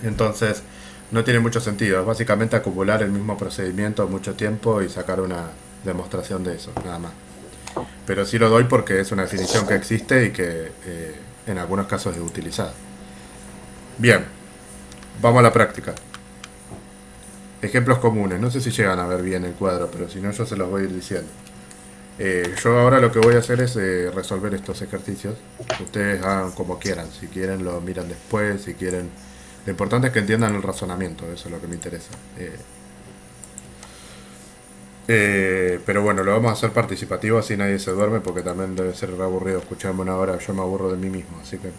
Entonces no tiene mucho sentido, es básicamente acumular el mismo procedimiento mucho tiempo y sacar una demostración de eso, nada más. Pero sí lo doy porque es una definición que existe y que en algunos casos es utilizada. Bien, vamos a la práctica. Ejemplos comunes, no sé si llegan a ver bien el cuadro, pero si no yo se los voy a ir diciendo. Yo ahora lo que voy a hacer es resolver estos ejercicios. Ustedes hagan como quieran, si quieren lo miran después, si quieren... Lo importante es que entiendan el razonamiento, eso es lo que me interesa. Pero bueno, lo vamos a hacer participativo, así nadie se duerme, porque también debe ser aburrido escucharme una hora, yo me aburro de mí mismo, así que...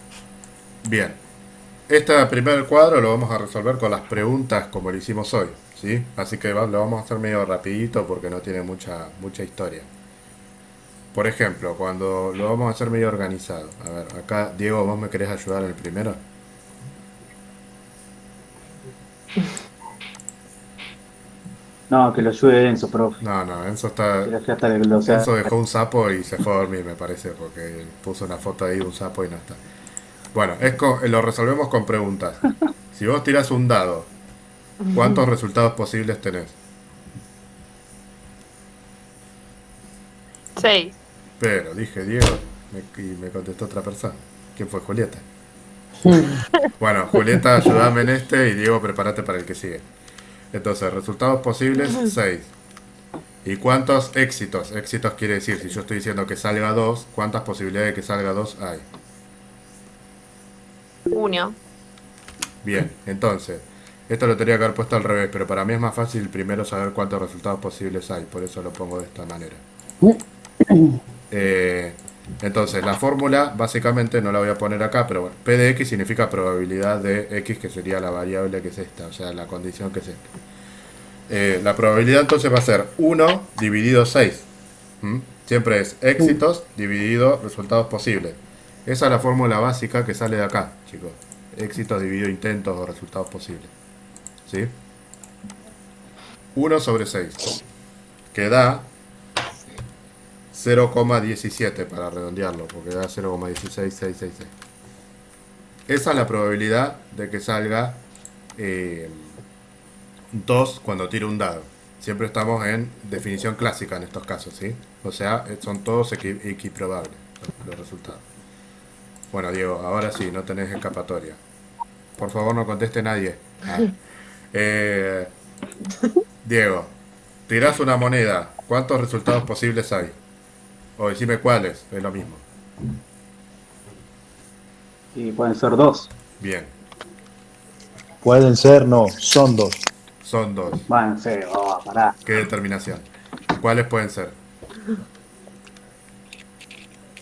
Bien, este primer cuadro lo vamos a resolver con las preguntas como lo hicimos hoy, ¿sí? Así que lo vamos a hacer medio rapidito porque no tiene mucha historia. Por ejemplo, cuando lo vamos a hacer medio organizado. A ver, acá, Diego, ¿vos me querés ayudar en el primero? No, que lo ayude Enzo, profe. No, Enzo está... O sea, Enzo dejó un sapo y se fue a dormir, me parece, porque puso una foto ahí de un sapo y no está. Bueno, lo resolvemos con preguntas. Si vos tirás un dado, ¿cuántos resultados posibles tenés? 6. Pero, dije Diego, y me contestó otra persona. ¿Quién fue? Julieta. Bueno, Julieta, ayúdame en este y Diego, prepárate para el que sigue. Entonces, resultados posibles, 6. ¿Y cuántos éxitos? Éxitos quiere decir, si yo estoy diciendo que salga 2, ¿cuántas posibilidades de que salga 2 hay? 1. Bien, entonces, esto lo tendría que haber puesto al revés, pero para mí es más fácil primero saber cuántos resultados posibles hay, por eso lo pongo de esta manera. Entonces, la fórmula, básicamente, no la voy a poner acá, pero bueno, P de X significa probabilidad de X, que sería la variable que es esta, o sea, la condición que es esta. La probabilidad entonces va a ser 1 dividido 6. Siempre es éxitos dividido resultados posibles. Esa es la fórmula básica que sale de acá, chicos. Éxitos dividido intentos o resultados posibles. ¿Sí? 1 sobre 6. Que da 0,17 para redondearlo, porque da 0,16666. Esa es la probabilidad de que salga 2 cuando tiro un dado. Siempre estamos en definición clásica en estos casos, ¿sí? O sea, son todos equiprobables los resultados. Bueno, Diego, ahora sí, no tenés escapatoria. Por favor, no conteste nadie. Ah. Eh, Diego, tirás una moneda. ¿Cuántos resultados posibles hay? O decime cuáles, es lo mismo. Y pueden ser 2. Bien, Pueden ser, no, son 2. son 2. Bueno, sí, pará. ¿Qué determinación? ¿Cuáles pueden ser?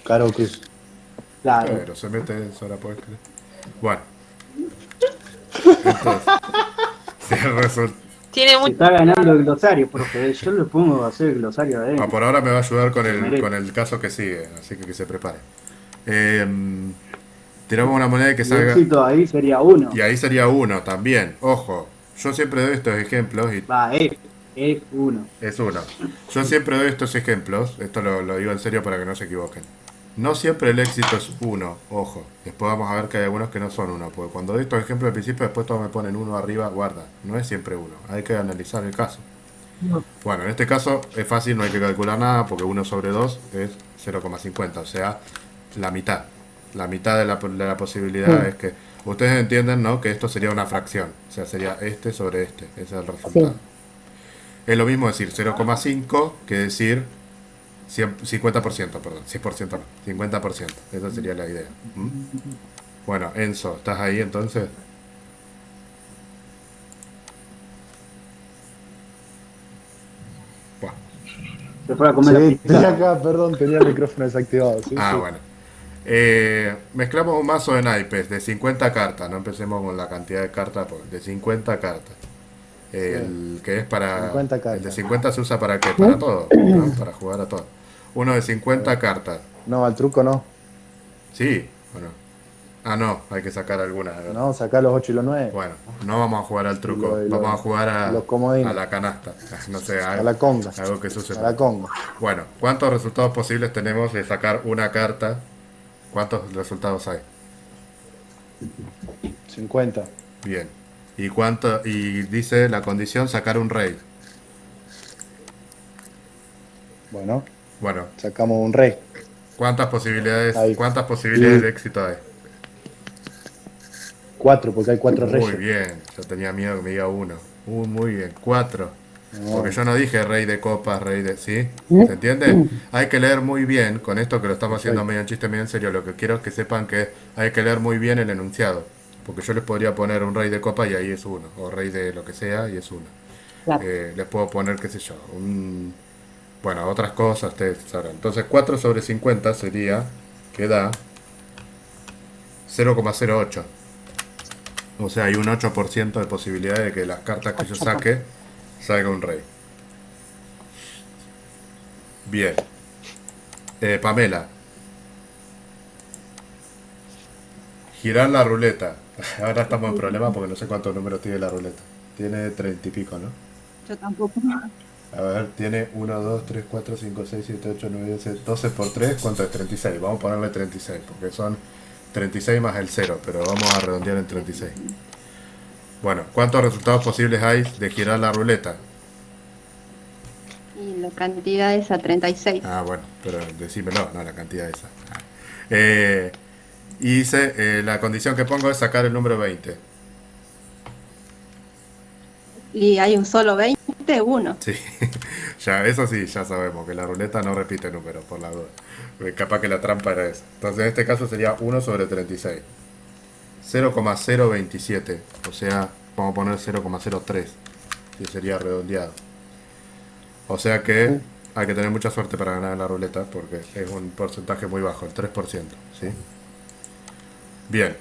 Caro Cruz. Claro. Pero se mete en sola, ¿puedes creer? Bueno, entonces, si el resultado... Tiene Se mucho. está ganando el glosario, profe. Yo le pongo a hacer el glosario de él. por ahora me va a ayudar con merece. con el caso que sigue, así que se prepare. Tiramos una moneda que El salga... éxito ahí sería 1. Y ahí sería 1 también. Ojo, yo siempre doy estos ejemplos y Va, es 1. es 1. Yo siempre doy estos ejemplos, esto lo digo en serio para que no se equivoquen. No siempre el éxito es 1, ojo. Después vamos a ver que hay algunos que no son 1, porque cuando doy estos ejemplos al principio, después todos me ponen 1 arriba, guarda. No es siempre 1, hay que analizar el caso. Bueno, en este caso es fácil, no hay que calcular nada, porque 1 sobre 2 es 0,50, o sea, la mitad. La mitad de la posibilidad es que... Ustedes entienden, ¿no? Que esto sería una fracción, o sea, sería este sobre este, ese es el resultado. Sí. Es lo mismo decir 0,5 que decir 50%, perdón, 100% no, 50%, esa sería la idea. ¿Mm? Bueno, Enzo, ¿estás ahí entonces? Buah. Se fue a comer la Sí, pizza. tenía acá, perdón, tenía el micrófono desactivado. Sí, Ah, sí. bueno. Mezclamos un mazo de naipes de 50 cartas, no empecemos con la cantidad de cartas, de 50 cartas. El que es para... 50 cartas. El de 50 se usa para qué? Para todo, ¿no? Para jugar a todo. Uno de 50 cartas. No, al truco no. Sí, bueno. Ah, no, hay que sacar algunas. A ver. No, sacá los 8 y los 9. Bueno, no vamos a jugar al truco, Y lo- vamos a jugar los comodines. a la canasta. No sé, A la conga. algo que se use. A la conga. Bueno, ¿cuántos resultados posibles tenemos de sacar una carta? ¿Cuántos resultados hay? 50. Bien. Y dice la condición sacar un rey. Bueno, Bueno, sacamos un rey. ¿cuántas posibilidades, Ahí. cuántas posibilidades Y- de éxito hay? 4, porque hay 4 Muy reyes. bien, yo tenía miedo que me diga uno. Muy bien, 4. No. Porque yo no dije rey de copas, rey de... ¿Sí? ¿Se entiende? Hay que leer muy bien, con esto que lo estamos haciendo medio en chiste, medio en serio, lo que quiero es que sepan que hay que leer muy bien el enunciado. Porque yo les podría poner un rey de copa y ahí es uno. O rey de lo que sea y es uno. Claro. Les puedo poner, qué sé yo, bueno, otras cosas, ustedes sabrán. Entonces 4 sobre 50 sería, que da 0,08. O sea, hay un 8% de posibilidad de que las cartas que yo saque salga un rey. Bien. Pamela. Girar la ruleta. Ahora estamos en problema porque no sé cuántos números tiene la ruleta. Tiene 30 y pico, ¿no? Yo tampoco. A ver, tiene 1, 2, 3, 4, 5, 6, 7, 8, 9, 10, 12 por 3. ¿Cuánto es? 36. Vamos a ponerle 36 porque son 36 más el 0, pero vamos a redondear en 36. Bueno, ¿cuántos resultados posibles hay de girar la ruleta? Y la cantidad es a 36. Ah, bueno, pero decímelo, no la cantidad esa. Y dice, la condición que pongo es sacar el número 20. Y hay un solo 20, 1. Sí, ya, eso sí, ya sabemos que la ruleta no repite números, por la duda. Capaz que la trampa era esa. Entonces en este caso sería 1 sobre 36. 0,027, o sea, vamos a poner 0,03, que sería redondeado. O sea que hay que tener mucha suerte para ganar en la ruleta, porque es un porcentaje muy bajo, el 3%, ¿sí? Bien.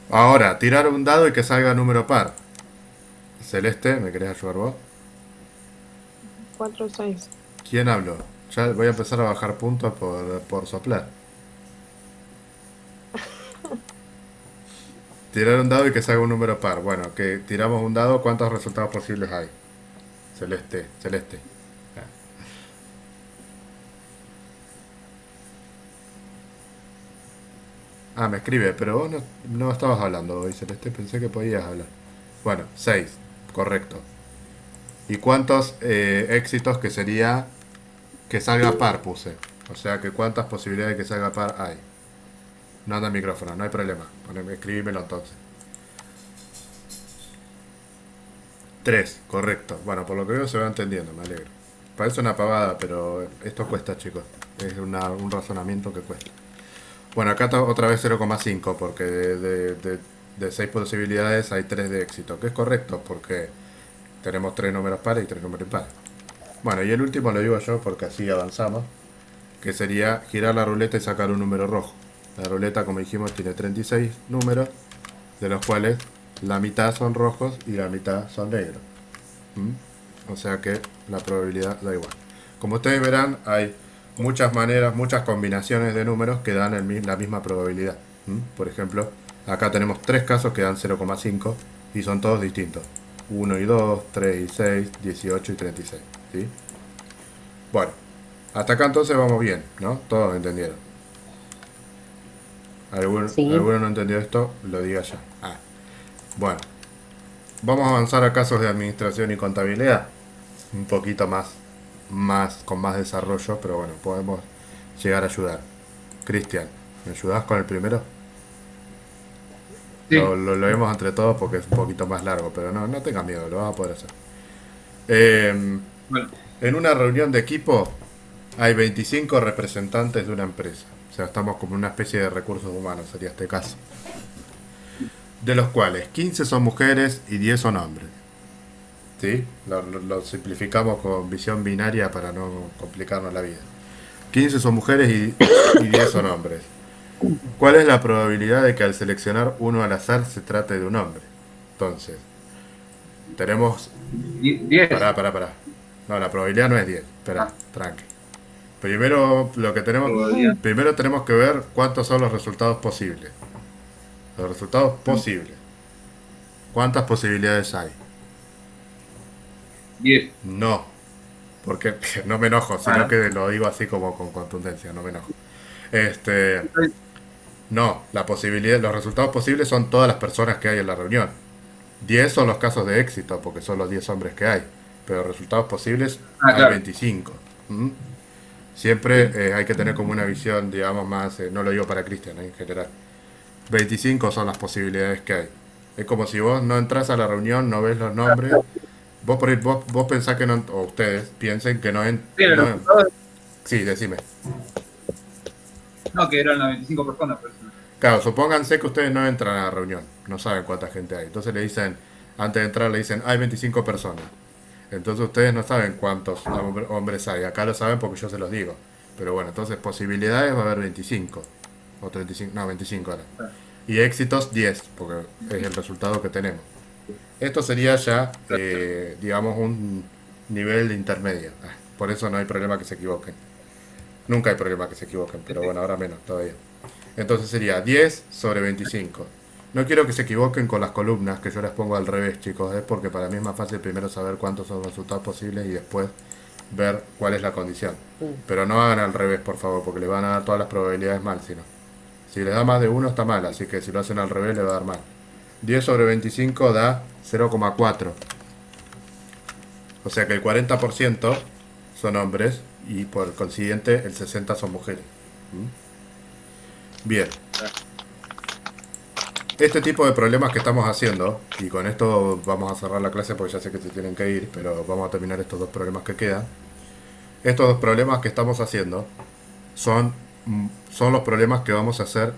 Ahora, tirar un dado y que salga número par. Celeste, ¿me querés ayudar vos? 4 o 6. ¿Quién habló? Ya voy a empezar a bajar puntos por soplar. Tirar un dado y que salga un número par. Bueno, que tiramos un dado, ¿cuántos resultados posibles hay? Celeste. Ah, me escribe, pero vos no estabas hablando hoy, Celeste, pensé que podías hablar. Bueno, 6, correcto. ¿Y cuántos éxitos que sería que salga par puse? O sea, que cuántas posibilidades de que salga par hay. No anda el micrófono, no hay problema. Escribímelo entonces. 3, correcto. Bueno, por lo que veo se va entendiendo, me alegro. Parece una pavada, pero esto cuesta, chicos. Es un razonamiento que cuesta. Bueno, acá está otra vez 0,5, porque de 6 posibilidades hay 3 de éxito, que es correcto, porque tenemos 3 números pares y 3 números impares. Bueno, y el último lo digo yo, porque así avanzamos, que sería girar la ruleta y sacar un número rojo. La ruleta, como dijimos, tiene 36 números, de los cuales la mitad son rojos y la mitad son negros. O sea que la probabilidad da igual. Como ustedes verán, hay muchas maneras, muchas combinaciones de números que dan la misma probabilidad. Por ejemplo, acá tenemos 3 casos que dan 0,5 y son todos distintos. 1 y 2, 3 y 6, 18 y 36. ¿Sí? Bueno, hasta acá entonces vamos bien, ¿no? Todos entendieron. ¿Alguno no entendió esto? Lo diga ya. Bueno, vamos a avanzar a casos de administración y contabilidad. Un poquito más con más desarrollo, pero bueno, podemos llegar a ayudar. Cristian, ¿me ayudás con el primero? Sí. Lo vemos entre todos porque es un poquito más largo, pero no tengas miedo, lo vas a poder hacer. Bueno. En una reunión de equipo hay 25 representantes de una empresa. O sea, estamos como una especie de recursos humanos, sería este caso. De los cuales 15 son mujeres y 10 son hombres. ¿Sí? Lo simplificamos con visión binaria para no complicarnos la vida. 15 son mujeres y 10 son hombres. ¿Cuál es la probabilidad de que al seleccionar uno al azar se trate de un hombre? Entonces, tenemos... 10. Pará. No, la probabilidad no es 10. Espera, tranqui. Primero tenemos que ver cuántos son los resultados posibles. Los resultados posibles. ¿Cuántas posibilidades hay? 10. No. Porque no me enojo, sino que lo digo así como con contundencia, no me enojo. No, los resultados posibles son todas las personas que hay en la reunión. 10 son los casos de éxito, porque son los 10 hombres que hay. Pero resultados posibles hay claro. 25. Siempre hay que tener como una visión, digamos, más, no lo digo para Cristian, en general. 25 son las posibilidades que hay. Es como si vos no entras a la reunión, no ves los nombres. Vos pensás que no, o ustedes piensen que no... Sí, decime. No, que eran las 25 personas. Pues. Claro, supónganse que ustedes no entran a la reunión, no saben cuánta gente hay. Entonces le dicen, antes de entrar le dicen, hay 25 personas. Entonces ustedes no saben cuántos hombres hay. Acá lo saben porque yo se los digo. Pero bueno, entonces posibilidades va a haber 25. O 35, no, 25 ahora. Y éxitos 10, porque es el resultado que tenemos. Esto sería ya, digamos, un nivel intermedio. Por eso no hay problema que se equivoquen. Nunca hay problema que se equivoquen, pero bueno, ahora menos todavía. Entonces sería 10 sobre 25. No quiero que se equivoquen con las columnas, que yo las pongo al revés, chicos. Es porque para mí es más fácil primero saber cuántos son los resultados posibles y después ver cuál es la condición. Pero no hagan al revés, por favor, porque le van a dar todas las probabilidades mal, si no. Si le da más de 1 está mal, así que si lo hacen al revés le va a dar mal. 10 sobre 25 da 0,4. O sea que el 40% son hombres y por consiguiente el 60% son mujeres. Bien. Este tipo de problemas que estamos haciendo, y con esto vamos a cerrar la clase porque ya sé que se tienen que ir, pero vamos a terminar estos dos problemas que quedan. Estos dos problemas que estamos haciendo son los problemas que vamos a hacer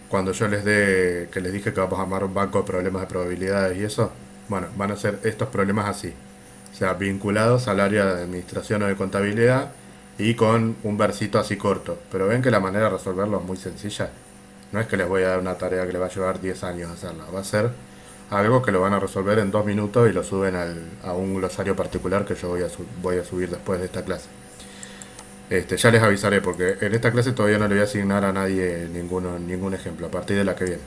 cuando yo les dije que vamos a armar un banco de problemas de probabilidades y eso. Bueno, van a ser estos problemas así, o sea, vinculados al área de administración o de contabilidad y con un versito así corto. Pero ven que la manera de resolverlo es muy sencilla. No es que les voy a dar una tarea que les va a llevar 10 años hacerla. Va a ser algo que lo van a resolver en 2 minutos y lo suben a un glosario particular que yo voy a subir después de esta clase. Ya les avisaré porque en esta clase todavía no le voy a asignar a nadie ningún ejemplo a partir de la que viene.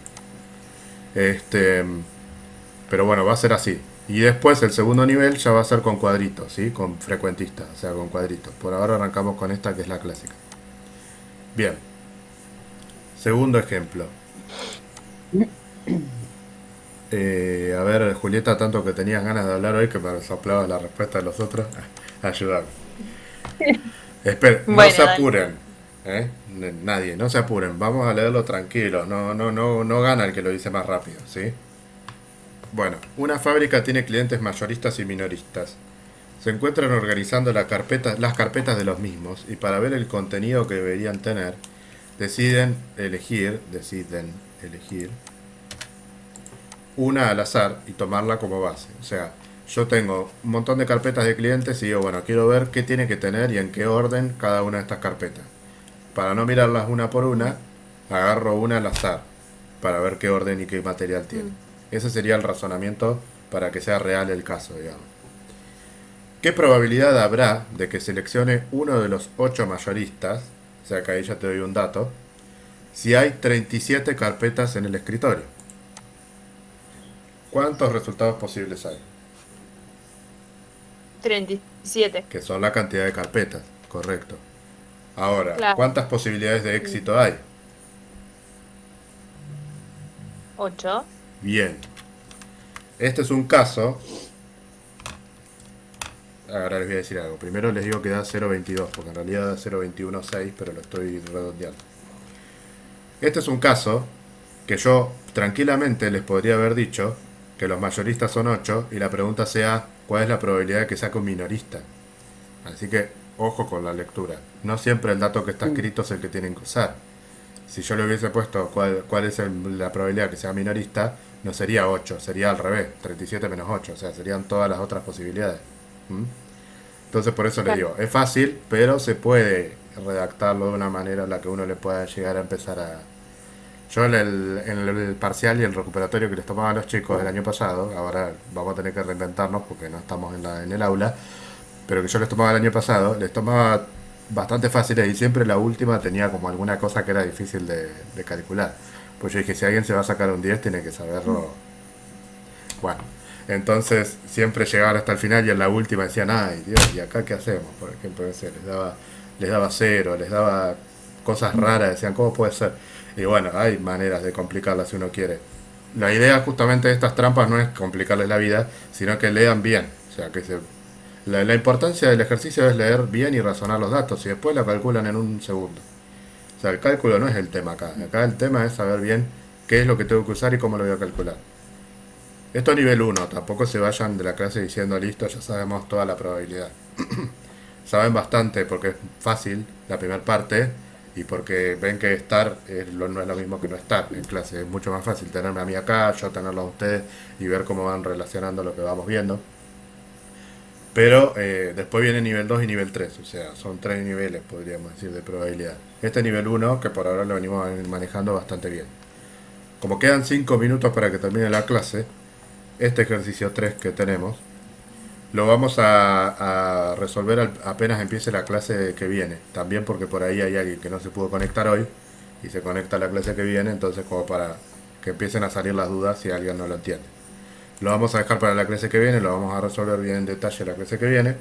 Pero bueno, va a ser así. Y después el segundo nivel ya va a ser con cuadritos, ¿sí? Con frecuentistas, o sea, con cuadritos. Por ahora arrancamos con esta que es la clásica. Bien. Segundo ejemplo. A ver, Julieta, tanto que tenías ganas de hablar hoy que me soplaba la respuesta de los otros. Ayúdame. Esperen, no se apuren. Nadie, no se apuren, vamos a leerlo tranquilo, no gana el que lo dice más rápido, ¿sí? Bueno, una fábrica tiene clientes mayoristas y minoristas. Se encuentran organizando las carpetas de los mismos y para ver el contenido que deberían tener, deciden elegir una al azar y tomarla como base. O sea, yo tengo un montón de carpetas de clientes y digo, bueno, quiero ver qué tiene que tener y en qué orden cada una de estas carpetas. Para no mirarlas una por una, agarro una al azar para ver qué orden y qué material tiene. Ese sería el razonamiento para que sea real el caso, digamos. ¿Qué probabilidad habrá de que seleccione uno de los 8 mayoristas? O sea que ahí ya te doy un dato. Si hay 37 carpetas en el escritorio. ¿Cuántos resultados posibles hay? 37. Que son la cantidad de carpetas, correcto. Ahora, Claro. ¿cuántas posibilidades de éxito hay? 8. Bien. Este es un caso. Ahora les voy a decir algo. Primero les digo que da 0.22, porque en realidad da 0.216, pero lo estoy redondeando. Este es un caso que yo tranquilamente les podría haber dicho que los mayoristas son 8 y la pregunta sea ¿cuál es la probabilidad de que saque un minorista? Así que ojo con la lectura. No siempre el dato que está escrito es el que tienen que usar. Si yo le hubiese puesto cuál es la probabilidad que sea minorista, no sería 8, sería al revés, 37 menos 8, o sea, serían todas las otras posibilidades. Entonces por eso les digo, es fácil, pero se puede redactarlo de una manera en la que uno le pueda llegar a empezar a... Yo en el parcial y el recuperatorio que les tomaba a los chicos el año pasado, ahora vamos a tener que reinventarnos porque no estamos en el aula, pero que yo les tomaba el año pasado, les tomaba bastante fáciles y siempre la última tenía como alguna cosa que era difícil de calcular. Pues yo dije, si alguien se va a sacar un 10 tiene que saberlo. Bueno, entonces siempre llegaban hasta el final y en la última decían, ay Dios, ¿y acá qué hacemos? Por ejemplo, les daba 0, les daba cosas raras, decían, ¿cómo puede ser? Y bueno, hay maneras de complicarla si uno quiere. La idea justamente de estas trampas no es complicarles la vida, sino que lean bien. O sea, que la importancia del ejercicio es leer bien y razonar los datos y después la calculan en un segundo. O sea, el cálculo no es el tema acá. Acá el tema es saber bien qué es lo que tengo que usar y cómo lo voy a calcular. Esto a nivel 1, tampoco se vayan de la clase diciendo listo, ya sabemos toda la probabilidad. Saben bastante porque es fácil la primera parte y porque ven que estar no es lo mismo que no estar en clase. Es mucho más fácil tenerme a mí acá, yo tenerlo a ustedes y ver cómo van relacionando lo que vamos viendo. Pero después viene nivel 2 y nivel 3, o sea, son 3 niveles, podríamos decir, de probabilidad. Este nivel 1, que por ahora lo venimos manejando bastante bien. Como quedan 5 minutos para que termine la clase, este ejercicio 3 que tenemos, lo vamos a resolver apenas empiece la clase que viene. También porque por ahí hay alguien que no se pudo conectar hoy y se conecta a la clase que viene, entonces como para que empiecen a salir las dudas si alguien no lo entiende. Lo vamos a dejar para la clase que viene, lo vamos a resolver bien en detalle la clase que viene.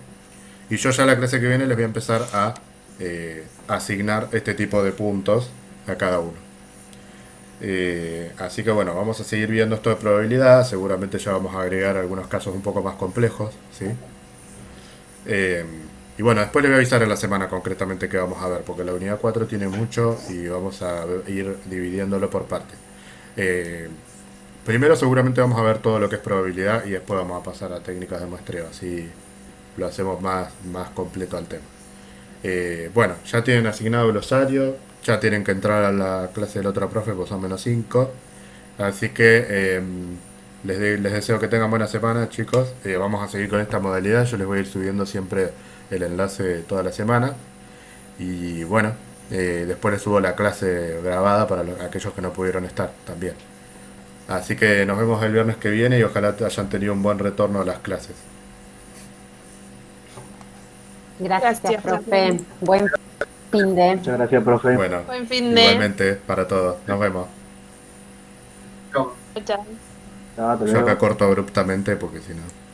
Y yo ya la clase que viene les voy a empezar a asignar este tipo de puntos a cada uno. Así que bueno, vamos a seguir viendo esto de probabilidad. Seguramente ya vamos a agregar algunos casos un poco más complejos, ¿sí? Y bueno, después les voy a avisar en la semana concretamente que vamos a ver, porque la unidad 4 tiene mucho y vamos a ir dividiéndolo por partes. Primero seguramente vamos a ver todo lo que es probabilidad y después vamos a pasar a técnicas de muestreo, así lo hacemos más completo al tema. Bueno, ya tienen asignado glosario, ya tienen que entrar a la clase del otro profe, pues son -5. Así que les deseo que tengan buena semana, chicos. Vamos a seguir con esta modalidad, yo les voy a ir subiendo siempre el enlace toda la semana. Y bueno, después les subo la clase grabada para aquellos que no pudieron estar también. Así que nos vemos el viernes que viene y ojalá hayan tenido un buen retorno a las clases. Gracias, profe. Buen fin de. Muchas gracias, profe. Bueno, Buen fin de. igualmente para todos. Nos vemos. Chao. Chao. Chao, hasta Yo luego. acá corto abruptamente porque si no...